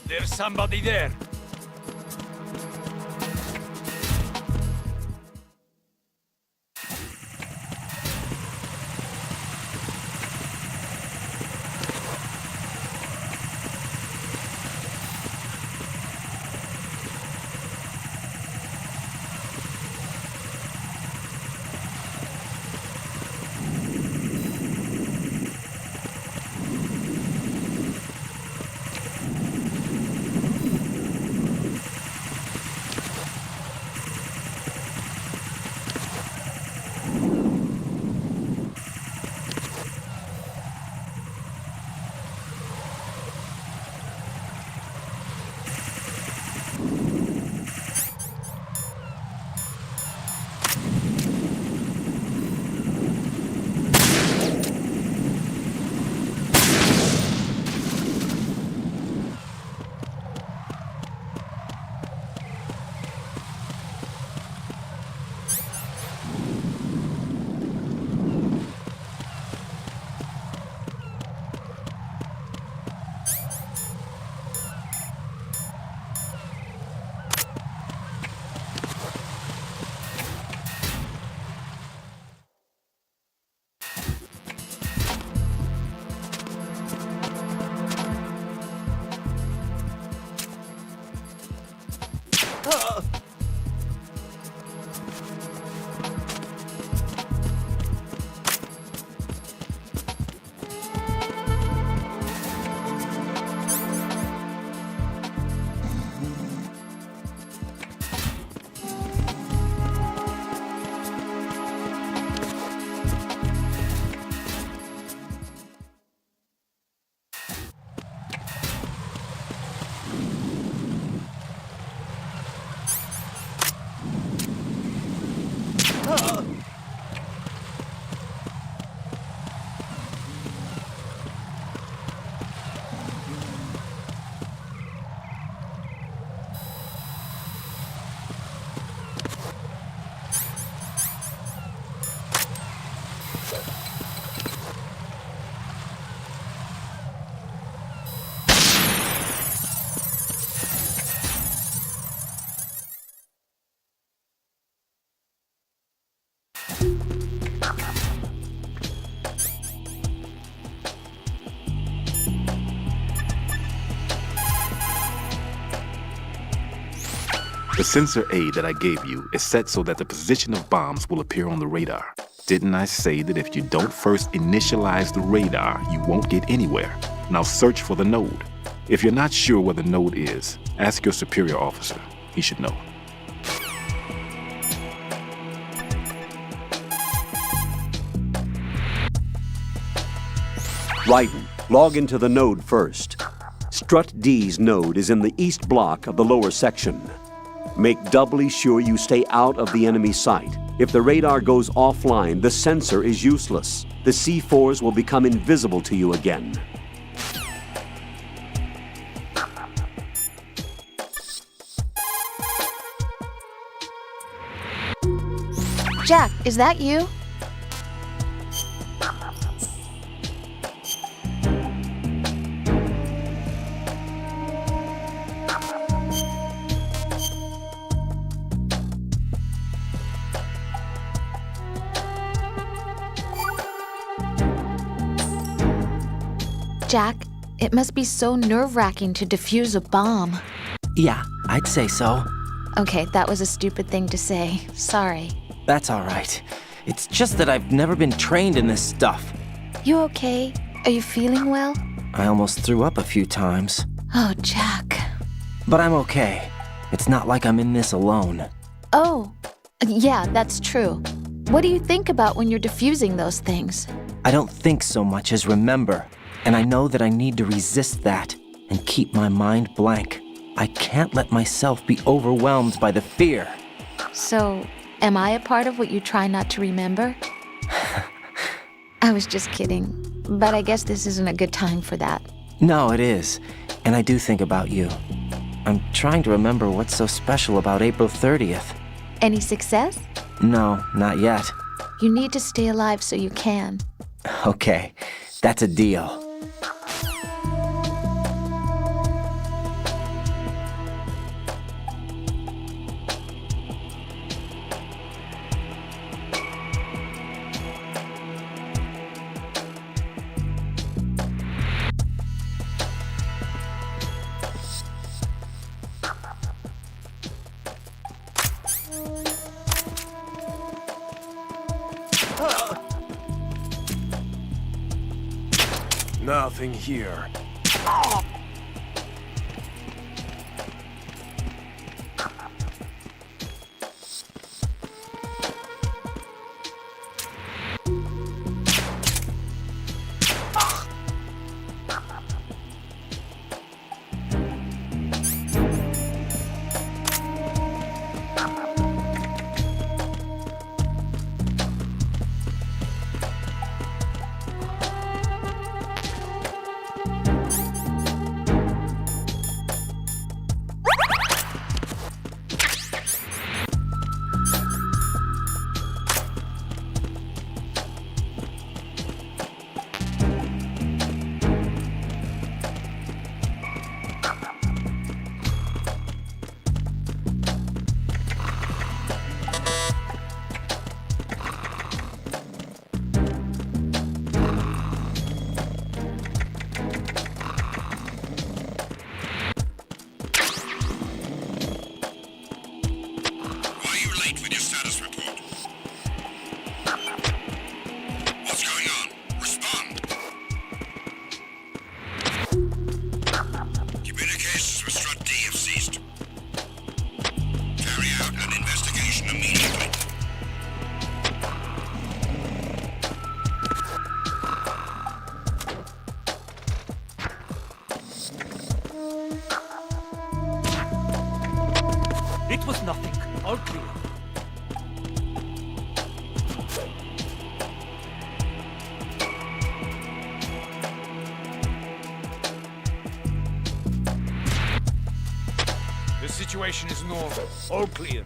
There's somebody there. The sensor aid that I gave you is set so that the position of bombs will appear on the radar. Didn't I say that if you don't first initialize the radar, you won't get anywhere? Now search for the node. If you're not sure where the node is, ask your superior officer. He should know. Raiden, log into the node first. Strut D's node is in the east block of the lower section. Make doubly sure you stay out of the enemy sight. If the radar goes offline, the sensor is useless. The C4s will become invisible to you again. Jack, is that you? Jack, it must be so nerve-wracking to defuse a bomb. Yeah, I'd say so. Okay, that was a stupid thing to say. Sorry. That's all right. It's just that I've never been trained in this stuff. You okay? Are you feeling well? I almost threw up a few times. Oh, Jack. But I'm okay. It's not like I'm in this alone. Oh, yeah, that's true. What do you think about when you're defusing those things? I don't think so much as remember. And I know that I need to resist that and keep my mind blank. I can't let myself be overwhelmed by the fear. So, am I a part of what you try not to remember? I was just kidding, but I guess this isn't a good time for that. No, it is. And I do think about you. I'm trying to remember what's so special about April 30th. Any success? No, not yet. You need to stay alive so you can. Okay, that's a deal. Nothing here. It was nothing. All clear. The situation is normal. All clear.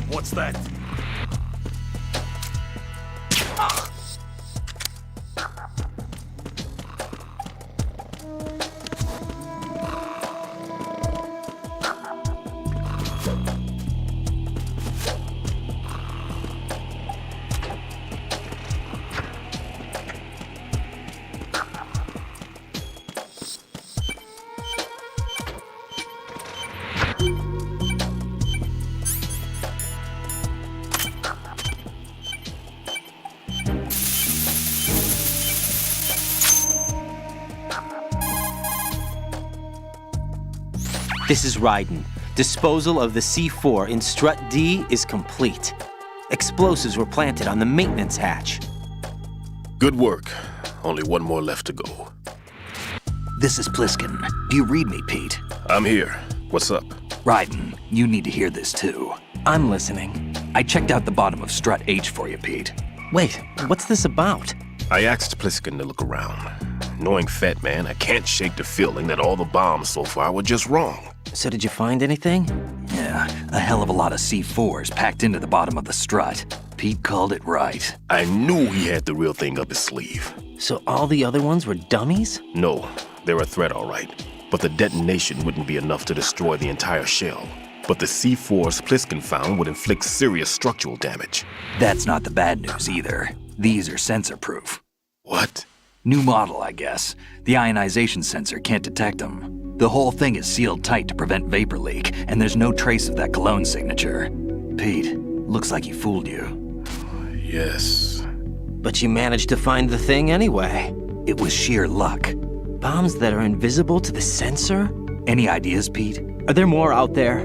What's that? This is Raiden. Disposal of the C4 in Strut D is complete. Explosives were planted on the maintenance hatch. Good work. Only one more left to go. This is Pliskin. Do you read me, Pete? I'm here. What's up? Raiden, you need to hear this too. I'm listening. I checked out the bottom of Strut H for you, Pete. Wait, what's this about? I asked Pliskin to look around. Knowing Fat Man, I can't shake the feeling that all the bombs so far were just wrong. So did you find anything? Yeah, a hell of a lot of C4s packed into the bottom of the strut. Pete called it right. I knew he had the real thing up his sleeve. So all the other ones were dummies? No, they're a threat, all right. But the detonation wouldn't be enough to destroy the entire shell. But the C4s Pliskin found would inflict serious structural damage. That's not the bad news either. These are sensor-proof. What? New model, I guess. The ionization sensor can't detect them. The whole thing is sealed tight to prevent vapor leak, and there's no trace of that cologne signature. Pete, looks like he fooled you. Yes. But you managed to find the thing anyway. It was sheer luck. Bombs that are invisible to the sensor? Any ideas, Pete? Are there more out there?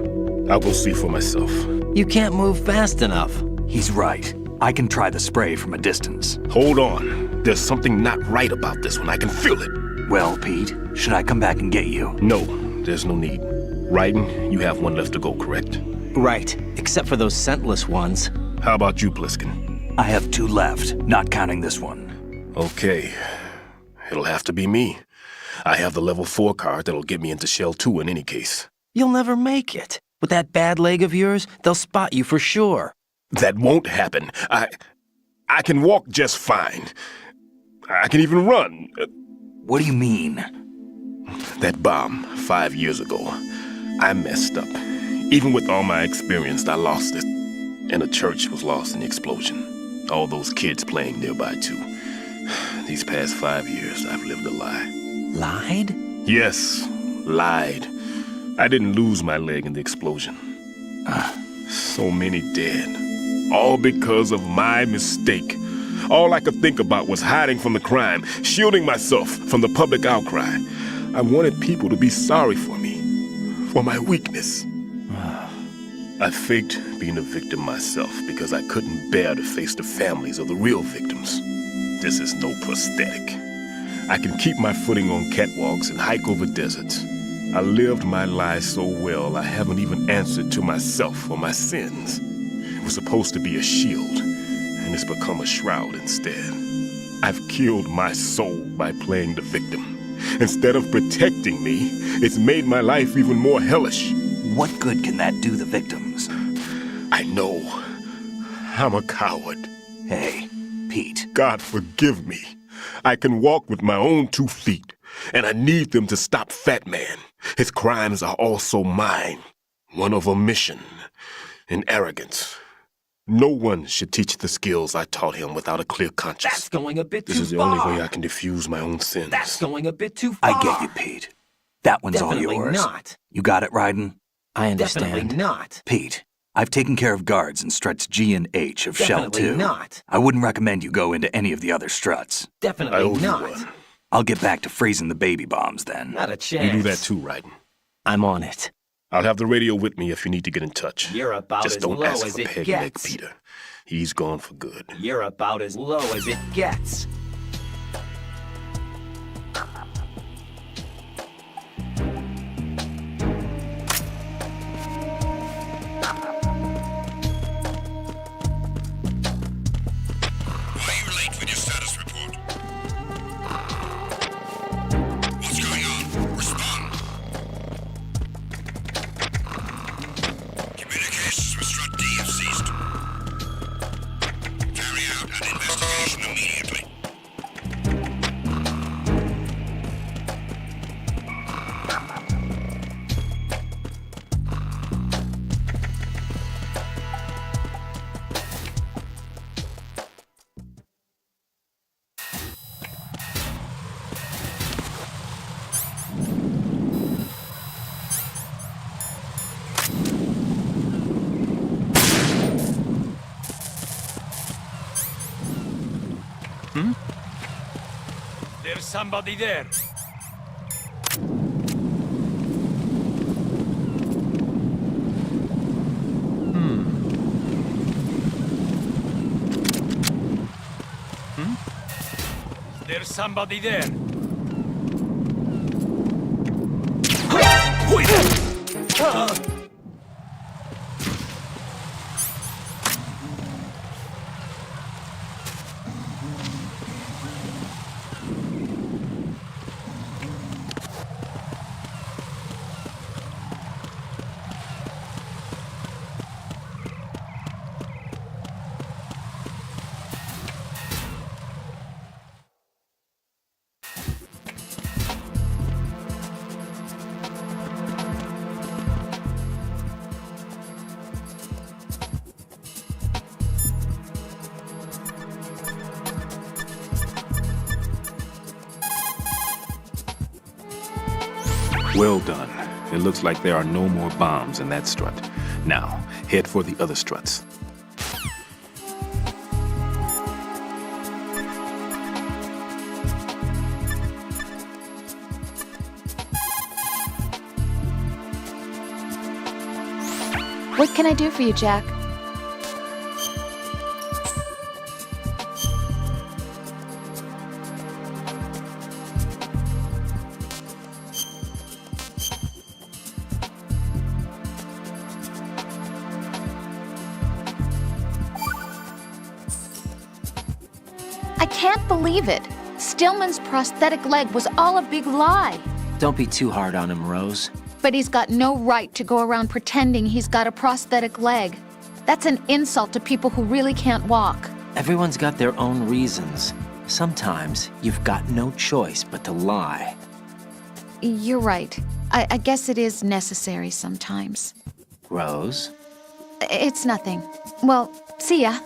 I'll go see for myself. You can't move fast enough. He's right. I can try the spray from a distance. Hold on. There's something not right about this one. I can feel it. Well, Pete, should I come back and get you? No, there's no need. Raiden, you have one left to go, correct? Right, except for those scentless ones. How about you, Pliskin? I have 2 left, not counting this one. Okay. It'll have to be me. I have the level 4 card that'll get me into Shell 2 in any case. You'll never make it. With that bad leg of yours, they'll spot you for sure. That won't happen. I can walk just fine. I can even run. What do you mean? That bomb 5 years ago. I messed up. Even with all my experience, I lost it. And the church was lost in the explosion. All those kids playing nearby, too. These past 5 years, I've lived a lie. Lied? Yes, lied. I didn't lose my leg in the explosion. So many dead. All because of my mistake. All I could think about was hiding from the crime, shielding myself from the public outcry. I wanted people to be sorry for me, for my weakness. I faked being a victim myself because I couldn't bear to face the families of the real victims. This is no prosthetic. I can keep my footing on catwalks and hike over deserts. I lived my lie so well I haven't even answered to myself for my sins. It was supposed to be a shield, and it's become a shroud instead. I've killed my soul by playing the victim. Instead of protecting me, it's made my life even more hellish. What good can that do the victims? I know. I'm a coward. Hey, Pete. God forgive me. I can walk with my own 2 feet, and I need them to stop Fat Man. His crimes are also mine. One of omission and arrogance. No one should teach the skills I taught him without a clear conscience. That's going a bit too far. This is the only way I can diffuse my own sins. That's going a bit too far. I get you, Pete. That one's Definitely all yours. Not. You got it, Raiden? I understand. Definitely not. Pete, I've taken care of guards in struts G and H of Shell 2. Definitely not. I wouldn't recommend you go into any of the other struts. Definitely not. I'll get back to freezing the baby bombs then. Not a chance. You do that too, Raiden. I'm on it. I'll have the radio with me if you need to get in touch. You're about Just as don't low ask as for it Peg Leg gets. Peter. He's gone for good. You're about as low as it gets. Why are you late with your status report? What's going There's somebody there. There's somebody there. Well done. It looks like there are no more bombs in that strut. Now, head for the other struts. What can I do for you, Jack? I can't believe it. Stillman's prosthetic leg was all a big lie. Don't be too hard on him, Rose. But he's got no right to go around pretending he's got a prosthetic leg. That's an insult to people who really can't walk. Everyone's got their own reasons. Sometimes you've got no choice but to lie. You're right. I guess it is necessary sometimes. Rose? It's nothing. Well, see ya.